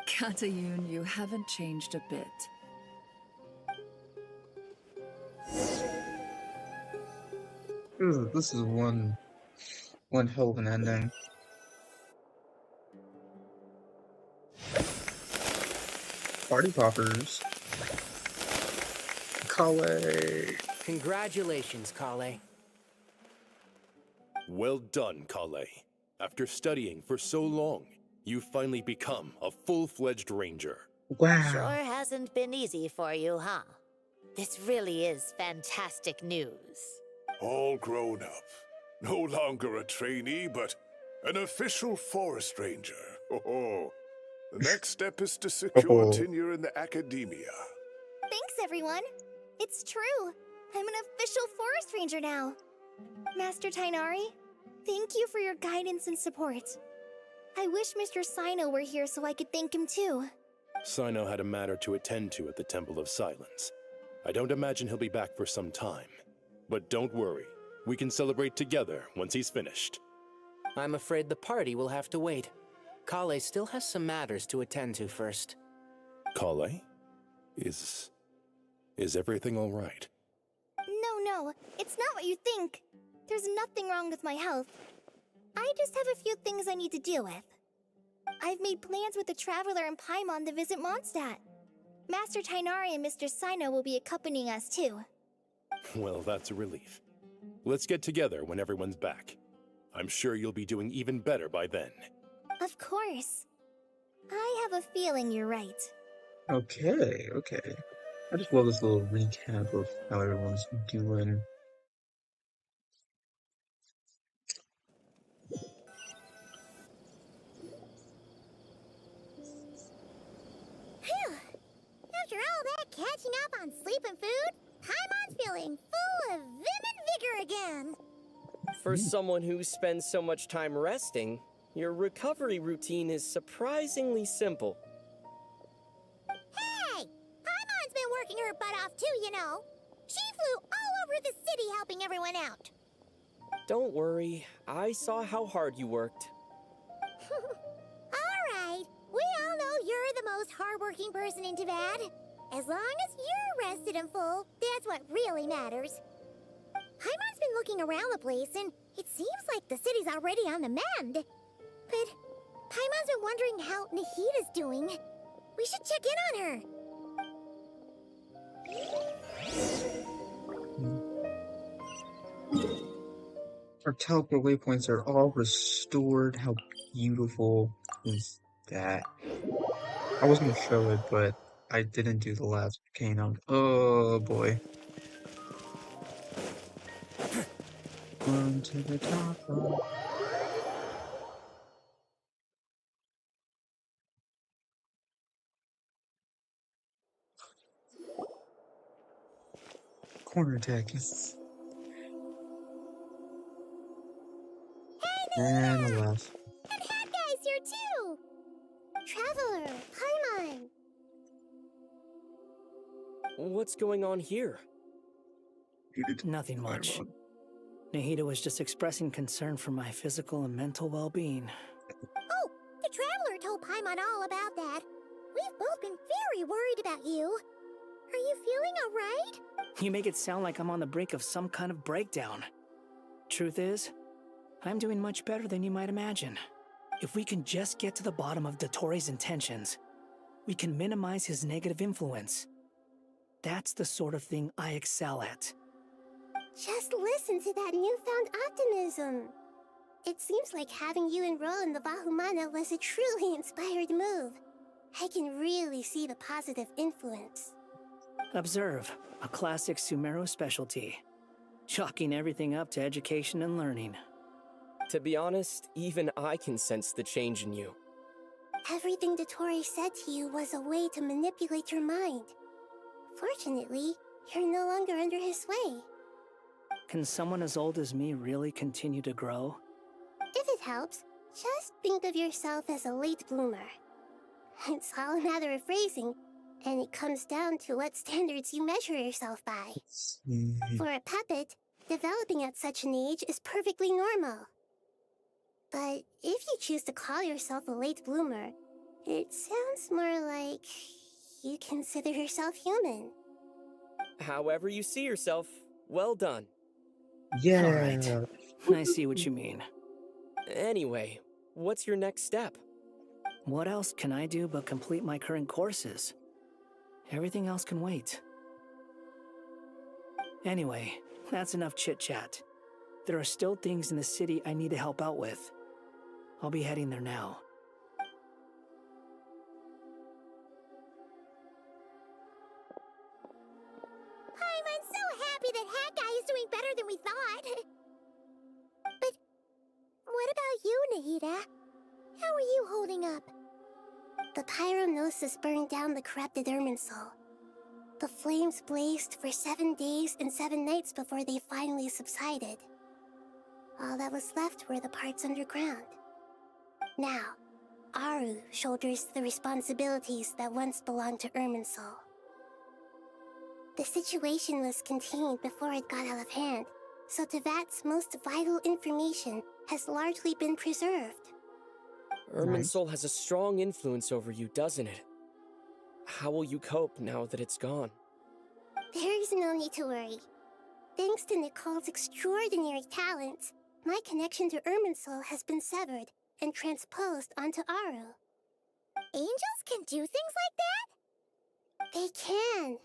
Katayun, you haven't changed a bit. This is one hell of an ending. Party poppers. Kale. Congratulations, Kale. Well done, Kale. After studying for so long, you've finally become a full-fledged ranger. Wow. Sure hasn't been easy for you, huh? This really is fantastic news. All grown up. No longer a trainee, but an official forest ranger. Oh, the next step is to secure tenure in the academia. Thanks, everyone. It's true. I'm an official forest ranger now. Master Tainari, thank you for your guidance and support. I wish Mr. Sino were here so I could thank him too. Sino had a matter to attend to at the Temple of Silence. I don't imagine he'll be back for some time. But don't worry, we can celebrate together once he's finished. I'm afraid the party will have to wait. Kale still has some matters to attend to first. Kale? Is everything all right? No, it's not what you think. There's nothing wrong with my health. I just have a few things I need to deal with. I've made plans with the Traveler and Paimon to visit Mondstadt. Master Tainari and Mr. Sino will be accompanying us too. Well, that's a relief. Let's get together when everyone's back. I'm sure you'll be doing even better by then. Of course. I have a feeling you're right. Okay, okay. I just love this little recap of how everyone's doing. Phew! After all that catching up on sleep and food, Paimon's feeling full of vim and vigor again. For someone who spends so much time resting, your recovery routine is surprisingly simple. Hey! Paimon's been working her butt off too, you know. She flew all over the city helping everyone out. Don't worry, I saw how hard you worked. Alright, we all know you're the most hardworking person in Teyvat. As long as you're rested and full, that's what really matters. Paimon's been looking around the place, and it seems like the city's already on the mend. But Paimon's been wondering how Nahida's doing. We should check in on her. Our teleport waypoints are all restored. How beautiful is that? I was gonna show it, but I didn't do the last volcano. Oh boy. On to the top of... Corner attack is... And alas. And Hat Guy's here too! Traveler, Paimon! What's going on here? Nothing much. Nahida was just expressing concern for my physical and mental well-being. Oh, the Traveler told Paimon all about that. We've both been very worried about you. Are you feeling alright? You make it sound like I'm on the brink of some kind of breakdown. Truth is, I'm doing much better than you might imagine. If we can just get to the bottom of Dottoro's intentions, we can minimize his negative influence. That's the sort of thing I excel at. Just listen to that newfound optimism. It seems like having you enroll in the Vahumana was a truly inspired move. I can really see the positive influence. Observe, a classic Sumeru specialty. Chalking everything up to education and learning. To be honest, even I can sense the change in you. Everything Dottori said to you was a way to manipulate your mind. Fortunately, you're no longer under his sway. Can someone as old as me really continue to grow? If it helps, just think of yourself as a late bloomer. It's all a matter of phrasing, and it comes down to what standards you measure yourself by. For a puppet, developing at such an age is perfectly normal. But if you choose to call yourself a late bloomer, it sounds more like you consider yourself human. However you see yourself, well done. Yeah. Alright. I see what you mean. Anyway, what's your next step? What else can I do but complete my current courses? Everything else can wait. Anyway, that's enough chit-chat. There are still things in the city I need to help out with. I'll be heading there now. I'm so happy that Hat Guy is doing better than we thought. But what about you, Nahida? How are you holding up? The pyro Gnosis burned down the corrupted Irminsul. The flames blazed for 7 days and 7 nights before they finally subsided. All that was left were the parts underground. Now, Aru shoulders the responsibilities that once belonged to Irminsul. The situation was contained before it got out of hand, so Teyvat's most vital information has largely been preserved. Irminsul has a strong influence over you, doesn't it? How will you cope now that it's gone? There is no need to worry. Thanks to Nicole's extraordinary talents, my connection to Irminsul has been severed and transposed onto Aru. Angels can do things like that? They can.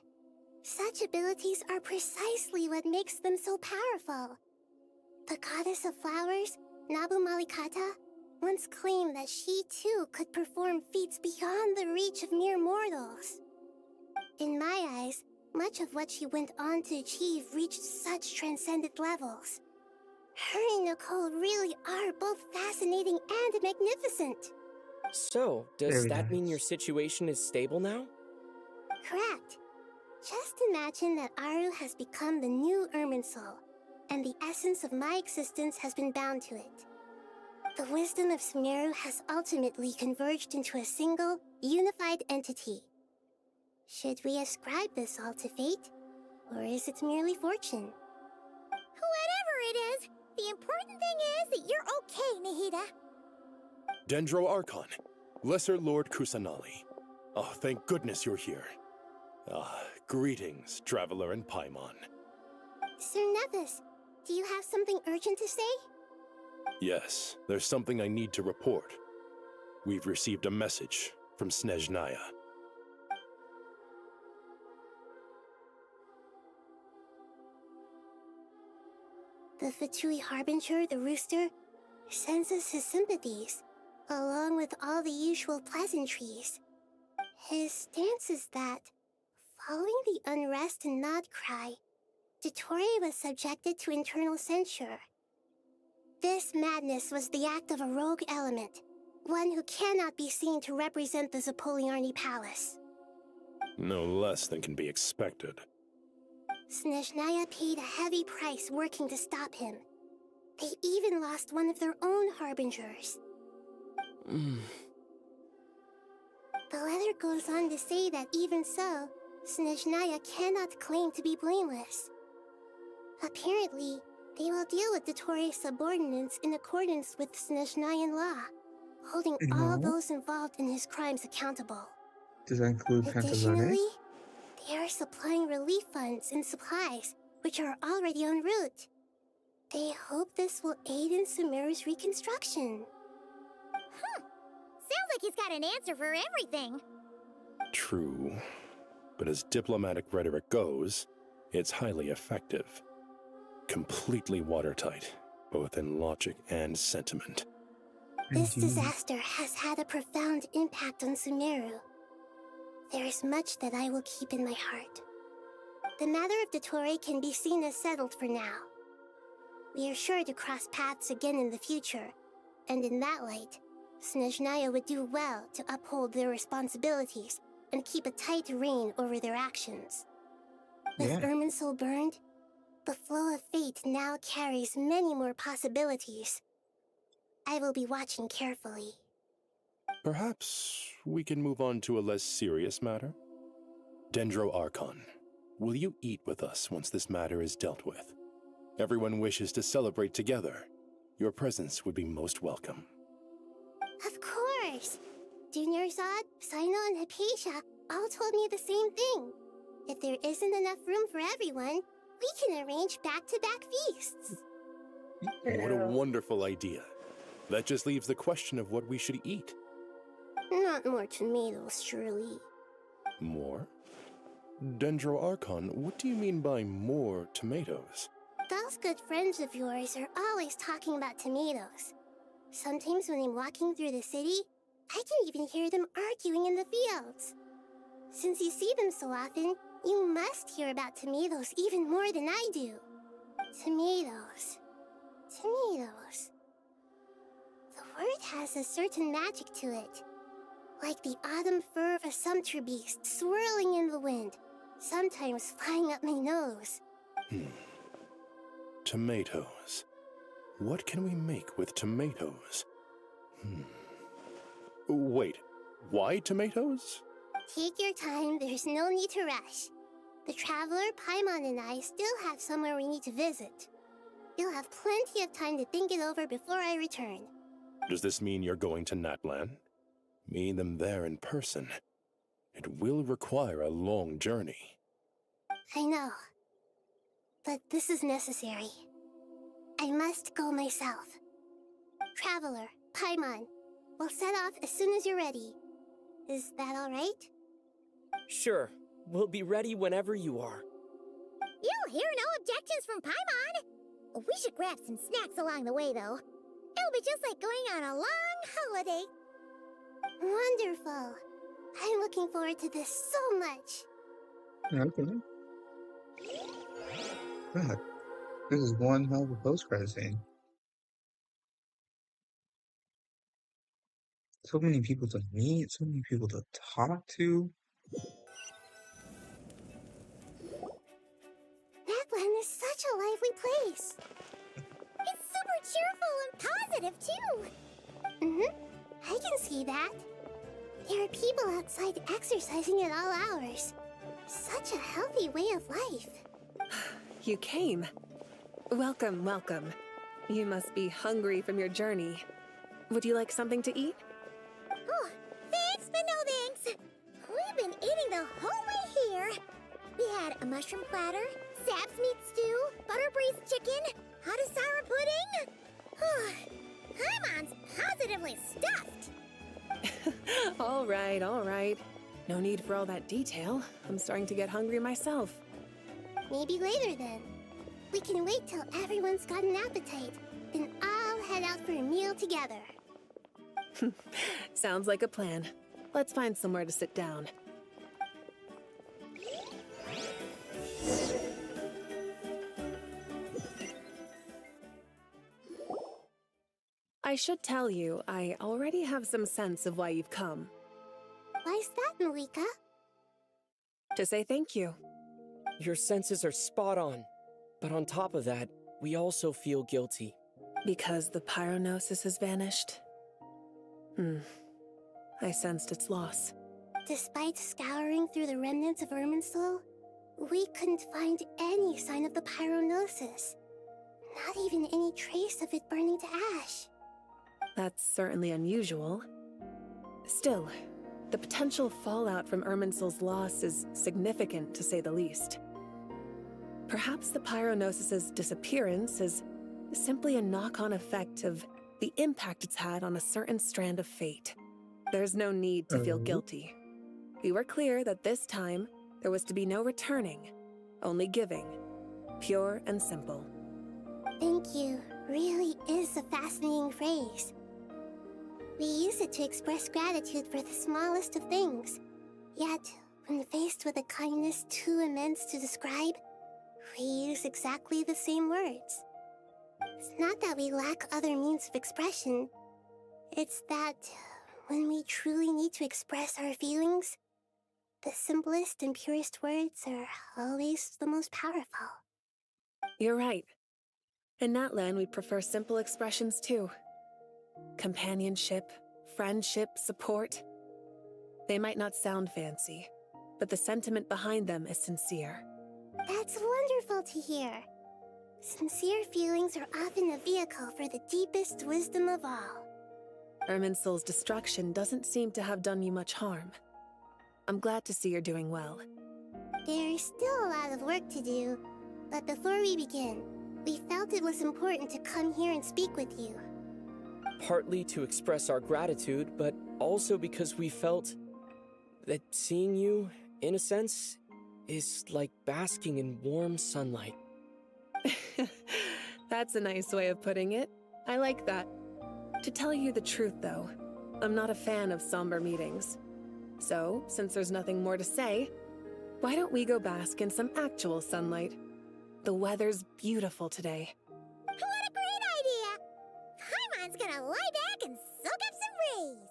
Such abilities are precisely what makes them so powerful. The goddess of flowers, Nabu Malikata, once claimed that she too could perform feats beyond the reach of mere mortals. In my eyes, much of what she went on to achieve reached such transcendent levels. Her and Nicole really are both fascinating and magnificent. So, does Very that mean nice. your situation is stable now? Correct. Just imagine that Aru has become the new Irminsul, and the essence of my existence has been bound to it. The wisdom of Sumeru has ultimately converged into a single, unified entity. Should we ascribe this all to fate, or is it merely fortune? Whatever it is, the important thing is that you're okay, Nahida. Dendro Archon, Lesser Lord Kusanali. Oh, thank goodness you're here. Greetings, Traveler and Paimon. Sir Nevis, do you have something urgent to say? Yes, there's something I need to report. We've received a message from Snezhnaya. The Fatui Harbinger, the Rooster, sends us his sympathies, along with all the usual pleasantries. His stance is that, following the unrest and Nod Cry, Dottore was subjected to internal censure. This madness was the act of a rogue element, one who cannot be seen to represent the Zapoliarni Palace. No less than can be expected. Snezhnaya paid a heavy price working to stop him. They even lost one of their own Harbingers. The letter goes on to say that even so, Snezhnaya cannot claim to be blameless. Apparently, they will deal with Dottore's subordinates in accordance with Snezhnayan law, holding all those involved in his crimes accountable. Does that include Pantazone? Additionally, they are supplying relief funds and supplies, which are already en route. They hope this will aid in Sumeru's reconstruction. Sounds like he's got an answer for everything. True. But as diplomatic rhetoric goes, it's highly effective. Completely watertight, both in logic and sentiment. This disaster has had a profound impact on Sumeru. There is much that I will keep in my heart. The matter of Dottore can be seen as settled for now. We are sure to cross paths again in the future, and in that light, Snezhnaya would do well to uphold their responsibilities and keep a tight rein over their actions. With Irminsul burned, the flow of fate now carries many more possibilities. I will be watching carefully. Perhaps we can move on to a less serious matter? Dendro Archon, will you eat with us once this matter is dealt with? Everyone wishes to celebrate together. Your presence would be most welcome. Of course! Junior Zod, Sino, and Hypatia all told me the same thing. If there isn't enough room for everyone, we can arrange back-to-back feasts. What a wonderful idea. That just leaves the question of what we should eat. Not more tomatoes, surely. More? Dendro Archon, what do you mean by more tomatoes? Those good friends of yours are always talking about tomatoes. Sometimes when I'm walking through the city, I can even hear them arguing in the fields. Since you see them so often, you must hear about tomatoes even more than I do. Tomatoes. Tomatoes. The word has a certain magic to it. Like the autumn fur of a sumpter beast swirling in the wind, sometimes flying up my nose. Tomatoes. What can we make with tomatoes? Wait, why tomatoes? Take your time, there's no need to rush. The Traveler, Paimon, and I still have somewhere we need to visit. You'll have plenty of time to think it over before I return. Does this mean you're going to Natlan? Meet them there in person. It will require a long journey. I know. But this is necessary. I must go myself. Traveler, Paimon, we'll set off as soon as you're ready. Is that alright? Sure, we'll be ready whenever you are. You'll hear no objections from Paimon. We should grab some snacks along the way, though. It'll be just like going on a long holiday. Wonderful. I'm looking forward to this so much. Okay. God, this is one hell of a post-credit scene. So many people to meet, so many people to talk to. Natlan is such a lively place. It's super cheerful and positive, too. I can see that. There are people outside exercising at all hours. Such a healthy way of life. You came. Welcome, welcome. You must be hungry from your journey. Would you like something to eat? Oh, thanks, but no thanks. We've been eating the whole way here. We had a mushroom platter, sap's meat stew, butter braised chicken, Hadasara pudding. Paimon's positively stuffed. All right, all right. No need for all that detail. I'm starting to get hungry myself. Maybe later then. We can wait till everyone's got an appetite. Then I'll head out for a meal together. Sounds like a plan. Let's find somewhere to sit down. I should tell you, I already have some sense of why you've come. Why's that, Malika? To say thank you. Your senses are spot on. But on top of that, we also feel guilty. Because the Gnosis has vanished? I sensed its loss. Despite scouring through the remnants of Irminsul, we couldn't find any sign of the Gnosis. Not even any trace of it burning to ash. That's certainly unusual. Still, the potential fallout from Irminsul's loss is significant, to say the least. Perhaps the Gnosis's disappearance is simply a knock-on effect of the impact it's had on a certain strand of fate. There's no need to feel guilty. We were clear that this time, there was to be no returning, only giving. Pure and simple. Thank you really is a fascinating phrase. We use it to express gratitude for the smallest of things. Yet, when faced with a kindness too immense to describe, we use exactly the same words. It's not that we lack other means of expression. It's that when we truly need to express our feelings, the simplest and purest words are always the most powerful. You're right. In Natlan, we prefer simple expressions too. Companionship, friendship, support. They might not sound fancy, but the sentiment behind them is sincere. That's wonderful to hear. Sincere feelings are often a vehicle for the deepest wisdom of all. Irminsul's destruction doesn't seem to have done you much harm. I'm glad to see you're doing well. There's still a lot of work to do, but before we begin, we felt it was important to come here and speak with you. Partly to express our gratitude, but also because we felt that seeing you, in a sense, is like basking in warm sunlight. That's a nice way of putting it. I like that. To tell you the truth, though, I'm not a fan of somber meetings. So, since there's nothing more to say, why don't we go bask in some actual sunlight? The weather's beautiful today. What a great idea! Paimon's gonna lie back and soak up some rays.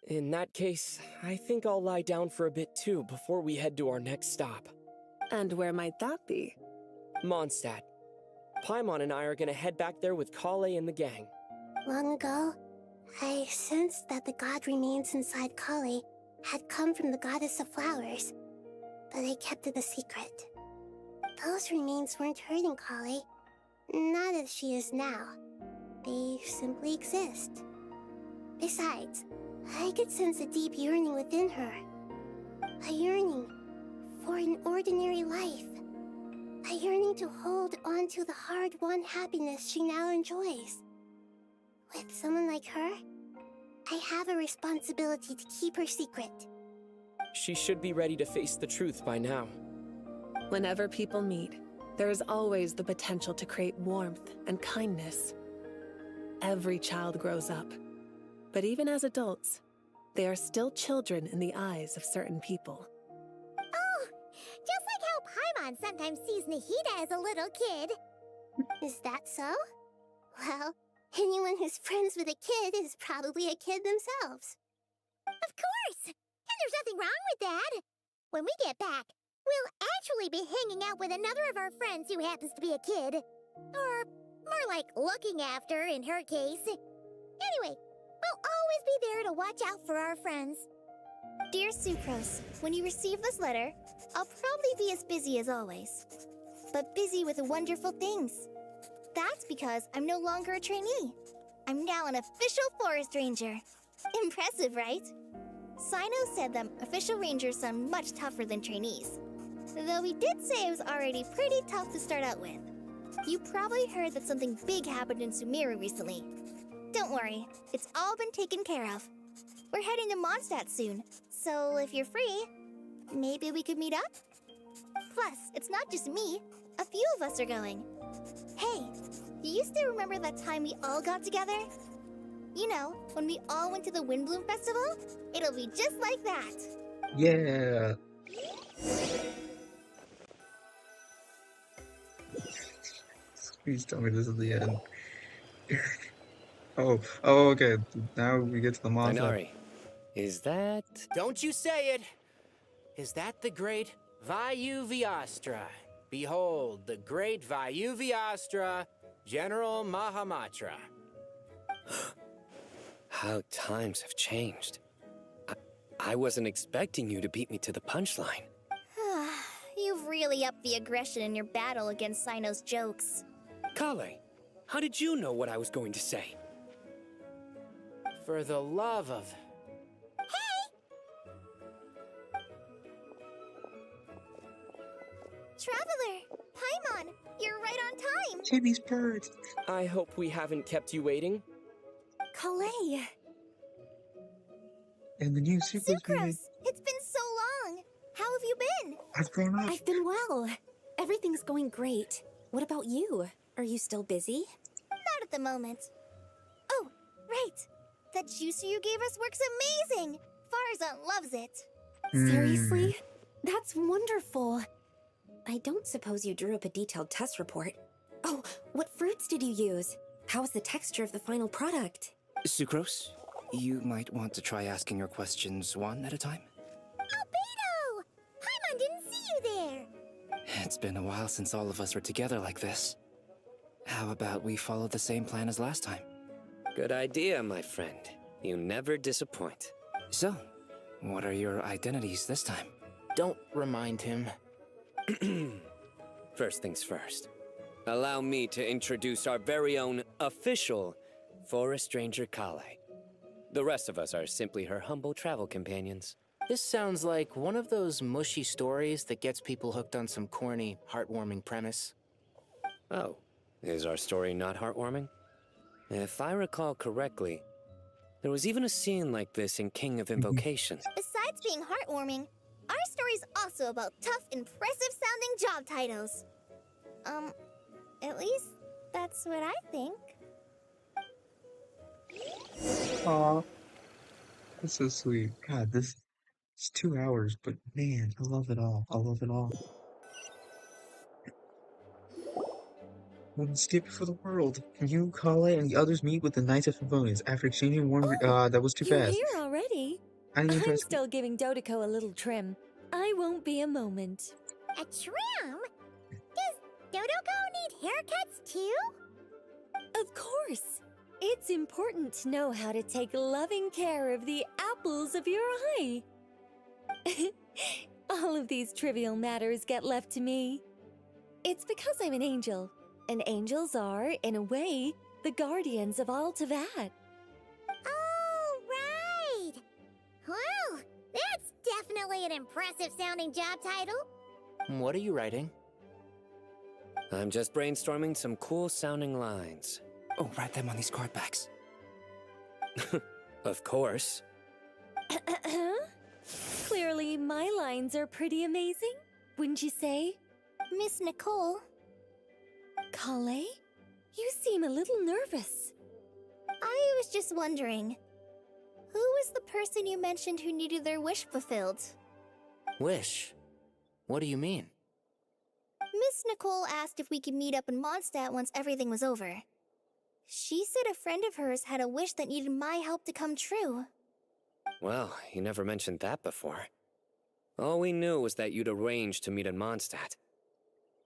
In that case, I think I'll lie down for a bit too before we head to our next stop. And where might that be? Mondstadt. Paimon and I are gonna head back there with Kale and the gang. Long ago, I sensed that the god remains inside Kale had come from the goddess of flowers, but I kept it a secret. Those remains weren't hurting Kale, not as she is now. They simply exist. Besides, I could sense a deep yearning within her. A yearning for an ordinary life. A yearning to hold on to the hard-won happiness she now enjoys. With someone like her, I have a responsibility to keep her secret. She should be ready to face the truth by now. Whenever people meet, there is always the potential to create warmth and kindness. Every child grows up, but even as adults, they are still children in the eyes of certain people. Oh, just like how Paimon sometimes sees Nahida as a little kid. Is that so? Well, anyone who's friends with a kid is probably a kid themselves. Of course! And there's nothing wrong with that. When we get back, we'll actually be hanging out with another of our friends who happens to be a kid. Or more like looking after, in her case. Anyway, we'll always be there to watch out for our friends. Dear Sucrose, when you receive this letter, I'll probably be as busy as always. But busy with wonderful things. That's because I'm no longer a trainee. I'm now an official forest ranger. Impressive, right? Sino said that official rangers sound much tougher than trainees. Though he did say it was already pretty tough to start out with. You probably heard that something big happened in Sumeru recently. Don't worry, it's all been taken care of. We're heading to Mondstadt soon, so if you're free, maybe we could meet up? Plus, it's not just me. A few of us are going. Hey, do you still remember that time we all got together? You know, when we all went to the Windbloom Festival? It'll be just like that. Yeah. Please tell me this is the end. Oh, okay. Now we get to the monster. Minari, is that... Don't you say it! Is that the great Vayu Vyastra? Behold, the great Vayu Vyastra, General Mahamatra. How times have changed. I wasn't expecting you to beat me to the punchline. You've really upped the aggression in your battle against Sino's jokes. Kale, how did you know what I was going to say? For the love of... Traveler! Paimon! You're right on time! Jimmy's bird! I hope we haven't kept you waiting. Kalei! And the new Sucrose Sucrose! It's been so long! How have you been? I've grown up. I've been well. Everything's going great. What about you? Are you still busy? Not at the moment. Oh, right! That juicer you gave us works amazing! Farzan loves it! Seriously? That's wonderful. I don't suppose you drew up a detailed test report. Oh, what fruits did you use? How's the texture of the final product? Sucrose, you might want to try asking your questions one at a time. Albedo! Paimon didn't see you there! It's been a while since all of us were together like this. How about we follow the same plan as last time? Good idea, my friend. You never disappoint. So, what are your identities this time? Don't remind him. First things first. Allow me to introduce our very own official Forest Ranger Kale. The rest of us are simply her humble travel companions. This sounds like one of those mushy stories that gets people hooked on some corny, heartwarming premise. Oh, is our story not heartwarming? If I recall correctly, there was even a scene like this in King of Invocation. Besides being heartwarming, our story's also about tough, impressive-sounding job titles. At least that's what I think. Aw. That's so sweet. God, this is 2 hours, but man, I love it all. I love it all. Wouldn't skip it for the world. You, Kale, and the others meet with the Knights of Favonius after exchanging warm that was too You're fast. here already? I didn't I'm even still giving Dodeko a little trim. I won't be a moment. A trim? Does Dodoko need haircuts too? Of course. It's important to know how to take loving care of the apples of your eye. All of these trivial matters get left to me. It's because I'm an angel, and angels are, in a way, the guardians of all Teyvat. Oh, right! Well, that's definitely definitely an impressive sounding job title. What are you writing? I'm just brainstorming some cool sounding lines. Oh, write them on these card backs. Of course. Clearly, my lines are pretty amazing, wouldn't you say? Miss Nicole. Kale? You seem a little nervous. I was just wondering, who was the person you mentioned who needed their wish fulfilled? Wish? What do you mean? Miss Nicole asked if we could meet up in Mondstadt once everything was over. She said a friend of hers had a wish that needed my help to come true. Well, you never mentioned that before. All we knew was that you'd arranged to meet in Mondstadt.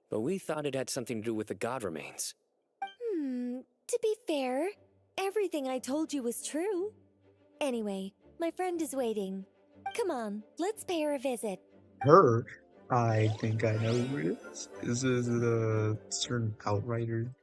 But we thought it had something to do with the god remains. To be fair, everything I told you was true. Anyway, my friend is waiting. Come on, let's pay her a visit. Her? I think I know who it is. Is it a certain outrider?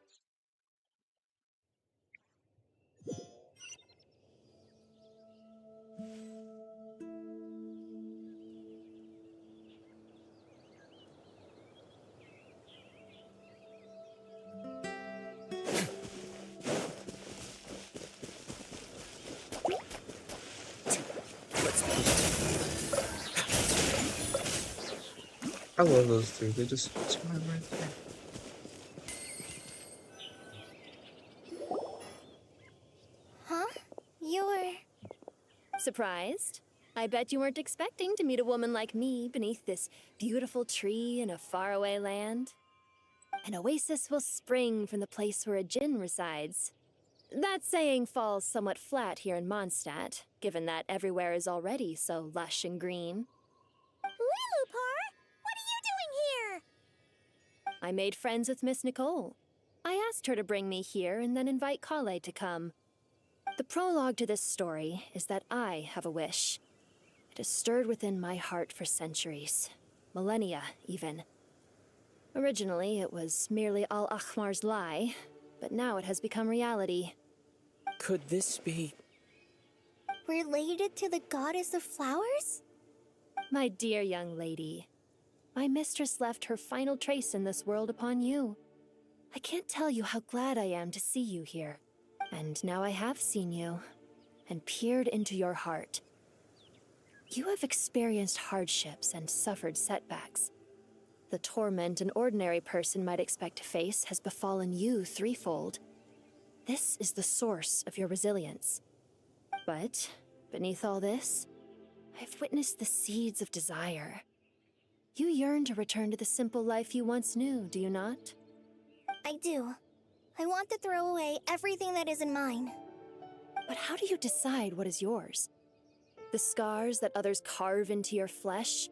I love those two. They just smile right there. Huh? You're... Surprised? I bet you weren't expecting to meet a woman like me beneath this beautiful tree in a faraway land. An oasis will spring from the place where a djinn resides. That saying falls somewhat flat here in Mondstadt, given that everywhere is already so lush and green. Lilupar, what are you doing here? I made friends with Miss Nicole. I asked her to bring me here and then invite Kale to come. The prologue to this story is that I have a wish. It has stirred within my heart for centuries, millennia even. Originally, it was merely Al-Ahmar's lie, but now it has become reality. Could this be... related to the goddess of flowers? My dear young lady, my mistress left her final trace in this world upon you. I can't tell you how glad I am to see you here. And now I have seen you, and peered into your heart. You have experienced hardships and suffered setbacks. The torment an ordinary person might expect to face has befallen you threefold. This is the source of your resilience. But, beneath all this, I've witnessed the seeds of desire. You yearn to return to the simple life you once knew, do you not? I do. I want to throw away everything that isn't mine. But how do you decide what is yours? The scars that others carve into your flesh?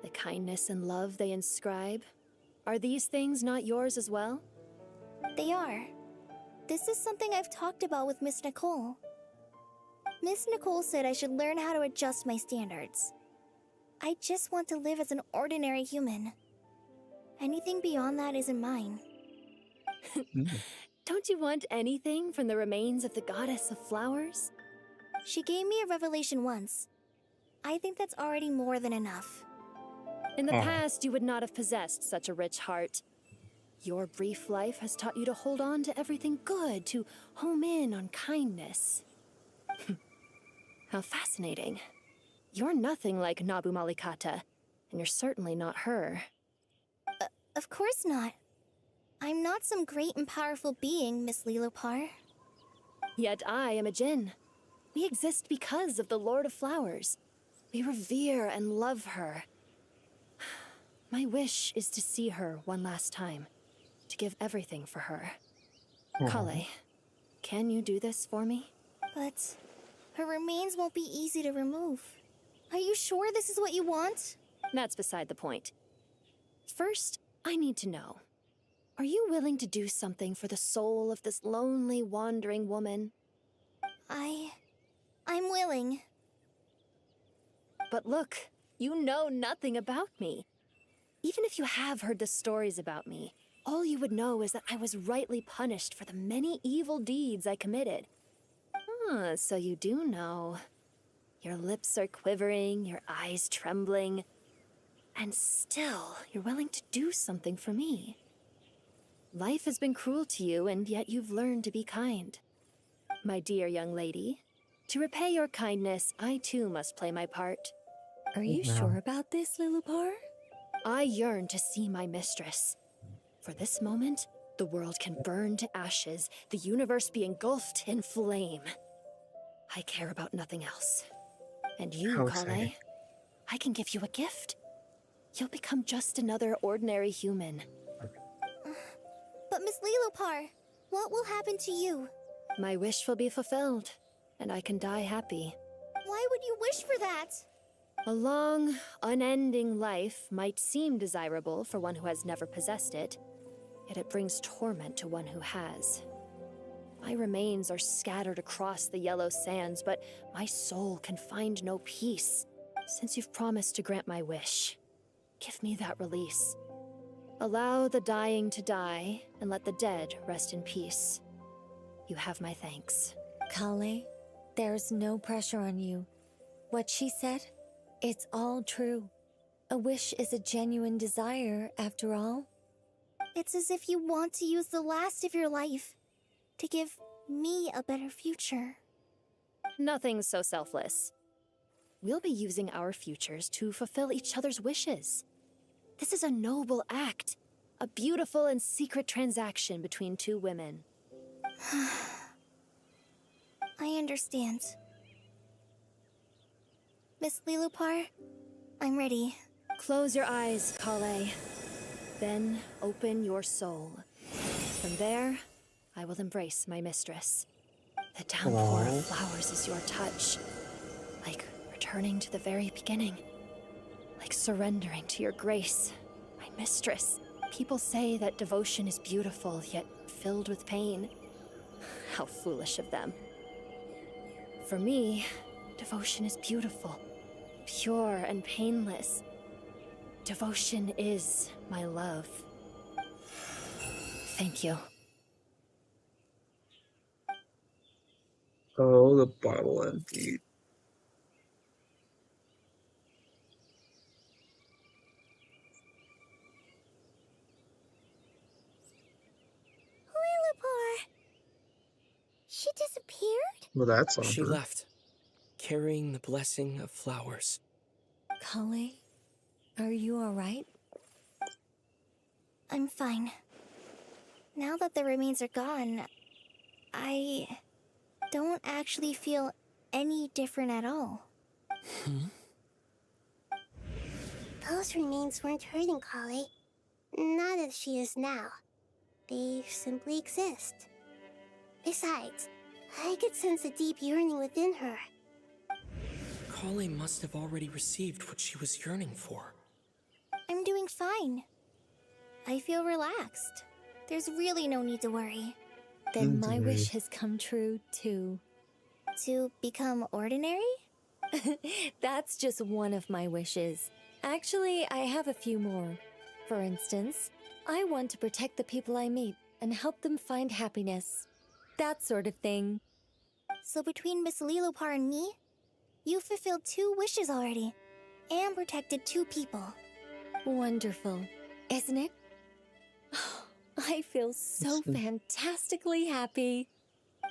The kindness and love they inscribe? Are these things not yours as well? They are. This is something I've talked about with Miss Nicole. Miss Nicole said I should learn how to adjust my standards. I just want to live as an ordinary human. Anything beyond that isn't mine. Don't you want anything from the remains of the goddess of flowers? She gave me a revelation once. I think that's already more than enough. In the past, you would not have possessed such a rich heart. Your brief life has taught you to hold on to everything good, to home in on kindness. How fascinating. You're nothing like Nabu Malikata, and you're certainly not her. Of course not. I'm not some great and powerful being, Miss Lilopar. Yet I am a djinn. We exist because of the Lord of Flowers. We revere and love her. My wish is to see her one last time, to give everything for her. Kale, can you do this for me? But her remains won't be easy to remove. Are you sure this is what you want? That's beside the point. First, I need to know. Are you willing to do something for the soul of this lonely, wandering woman? I'm willing. But look, you know nothing about me. Even if you have heard the stories about me, all you would know is that I was rightly punished for the many evil deeds I committed. Ah, so you do know. Your lips are quivering, your eyes trembling, and still you're willing to do something for me. Life has been cruel to you, and yet you've learned to be kind. My dear young lady, to repay your kindness, I too must play my part. Are you sure about this, Lilupar? I yearn to see my mistress. For this moment, the world can burn to ashes, the universe be engulfed in flame. I care about nothing else. And you, How Kale, exciting. I can give you a gift. You'll become just another ordinary human. But Miss Lilopar, what will happen to you? My wish will be fulfilled, and I can die happy. Why would you wish for that? A long, unending life might seem desirable for one who has never possessed it, yet it brings torment to one who has. My remains are scattered across the yellow sands, but my soul can find no peace. Since you've promised to grant my wish, give me that release. Allow the dying to die, and let the dead rest in peace. You have my thanks. Kale, there's no pressure on you. What she said, it's all true. A wish is a genuine desire, after all. It's as if you want to use the last of your life to give me a better future. Nothing so selfless. We'll be using our futures to fulfill each other's wishes. This is a noble act, a beautiful and secret transaction between two women. I understand. Miss Lilopar, I'm ready. Close your eyes, Kale. Then open your soul. From there, I will embrace my mistress. The downpour of flowers is your touch. Like returning to the very beginning. Like surrendering to your grace, my mistress. People say that devotion is beautiful, yet filled with pain. How foolish of them. For me, devotion is beautiful, pure and painless. Devotion is my love. Thank you. Oh, the bottle emptied. Lilopar! She disappeared? Well, that's She somber. left, carrying the blessing of flowers. Kale, are you alright? I'm fine. Now that the remains are gone, I don't actually feel any different at all. Those remains weren't hurting Kale. Not as she is now. They simply exist. Besides, I could sense a deep yearning within her. Kale must have already received what she was yearning for. I'm doing fine. I feel relaxed. There's really no need to worry. Then my wish has come true, too. To become ordinary? That's just one of my wishes. Actually, I have a few more. For instance, I want to protect the people I meet and help them find happiness. That sort of thing. So between Miss Lilopar and me, you've fulfilled 2 wishes already, and protected 2 people. Wonderful, isn't it? I feel so fantastically happy.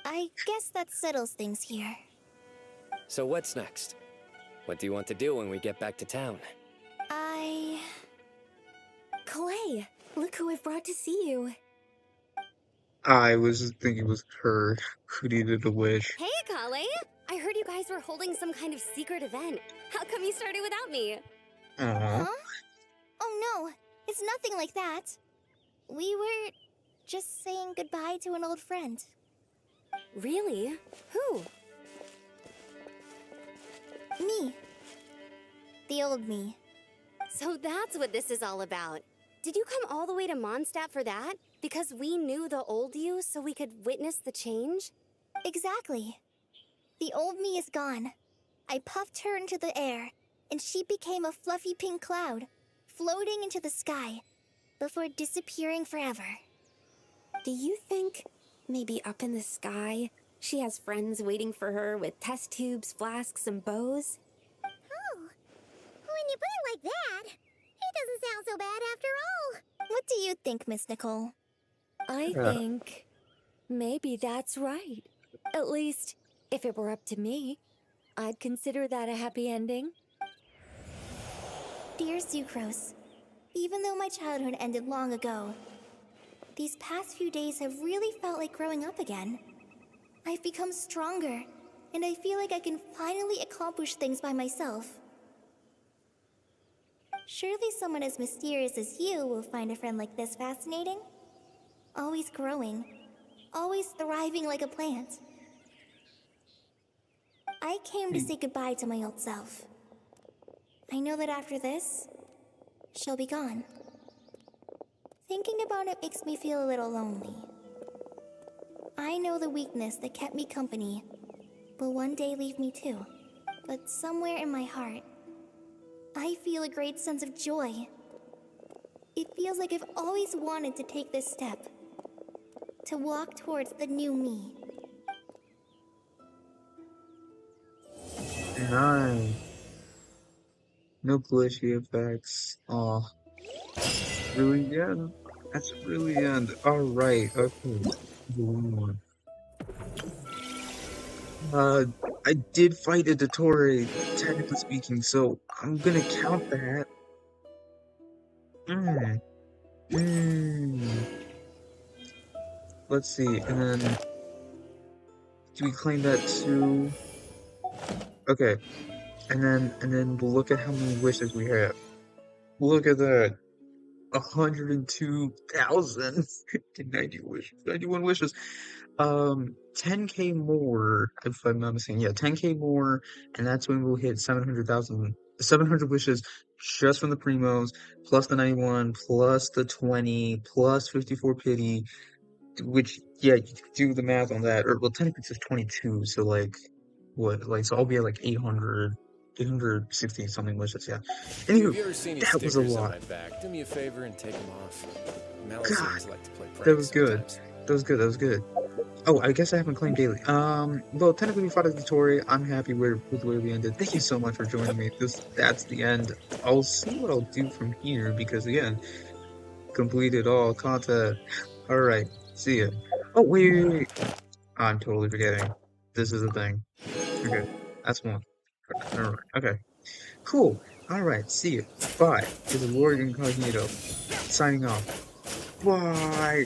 I guess that settles things here. So what's next? What do you want to do when we get back to town? Clay, look who I've brought to see you. I was just thinking it was her who needed a wish. Hey, Kale! I heard you guys were holding some kind of secret event. How come you started without me? Aww. Huh? Oh no, it's nothing like that. We were just saying goodbye to an old friend. Really? Who? Me. The old me. So that's what this is all about. Did you come all the way to Mondstadt for that? Because we knew the old you so we could witness the change? Exactly. The old me is gone. I puffed her into the air, and she became a fluffy pink cloud, floating into the sky, before disappearing forever. Do you think maybe up in the sky She has friends waiting for her with test tubes, flasks, and bows. Oh, when you put it like that, it doesn't sound so bad after all. What do you think, Miss Nicole? I think maybe that's right. At least, if it were up to me, I'd consider that a happy ending. Dear Sucrose, even though my childhood ended long ago, these past few days have really felt like growing up again. I've become stronger, and I feel like I can finally accomplish things by myself. Surely someone as mysterious as you will find a friend like this fascinating? Always growing, always thriving like a plant. I came to say goodbye to my old self. I know that after this, she'll be gone. Thinking about it makes me feel a little lonely. I know the weakness that kept me company will one day leave me too. But somewhere in my heart, I feel a great sense of joy. It feels like I've always wanted to take this step. To walk towards the new me. Nice. No glitchy effects. Oh, really the end. That's really the end. Alright, okay. One more. I did fight a Dottore, technically speaking, so I'm gonna count that. Mm. Mm. Let's see, and then do we claim that too? Okay, and then we'll look at how many wishes we have. Look at that. 102,090 wishes. 91 wishes. 10K more, if I'm not mistaken. Yeah, 10K more, and that's when we'll hit 700,000, 700 wishes just from the primos, plus the 91, plus the 20, plus 54 pity, which, yeah, you can do the math on that. Or, well, technically it's just 22, so, like, what? Like, so I'll be at, like, 860 something wishes, yeah. Anywho, If you ever see any that was a stickers on lot. my back, do me a favor and take them off. Mel God, seems like to play that pranks was good. sometimes. That was good, that was good. Oh, I guess I haven't claimed daily. Well, technically we fought a tutorial. I'm happy with where we ended. Thank you so much for joining me. That's the end. I'll see what I'll do from here because again, completed all content. All right, see ya. Oh, wait. I'm totally forgetting. This is a thing. Okay, that's one. All right. Okay, cool. All right, see ya. Bye. This is Lord Incognito signing off. Bye.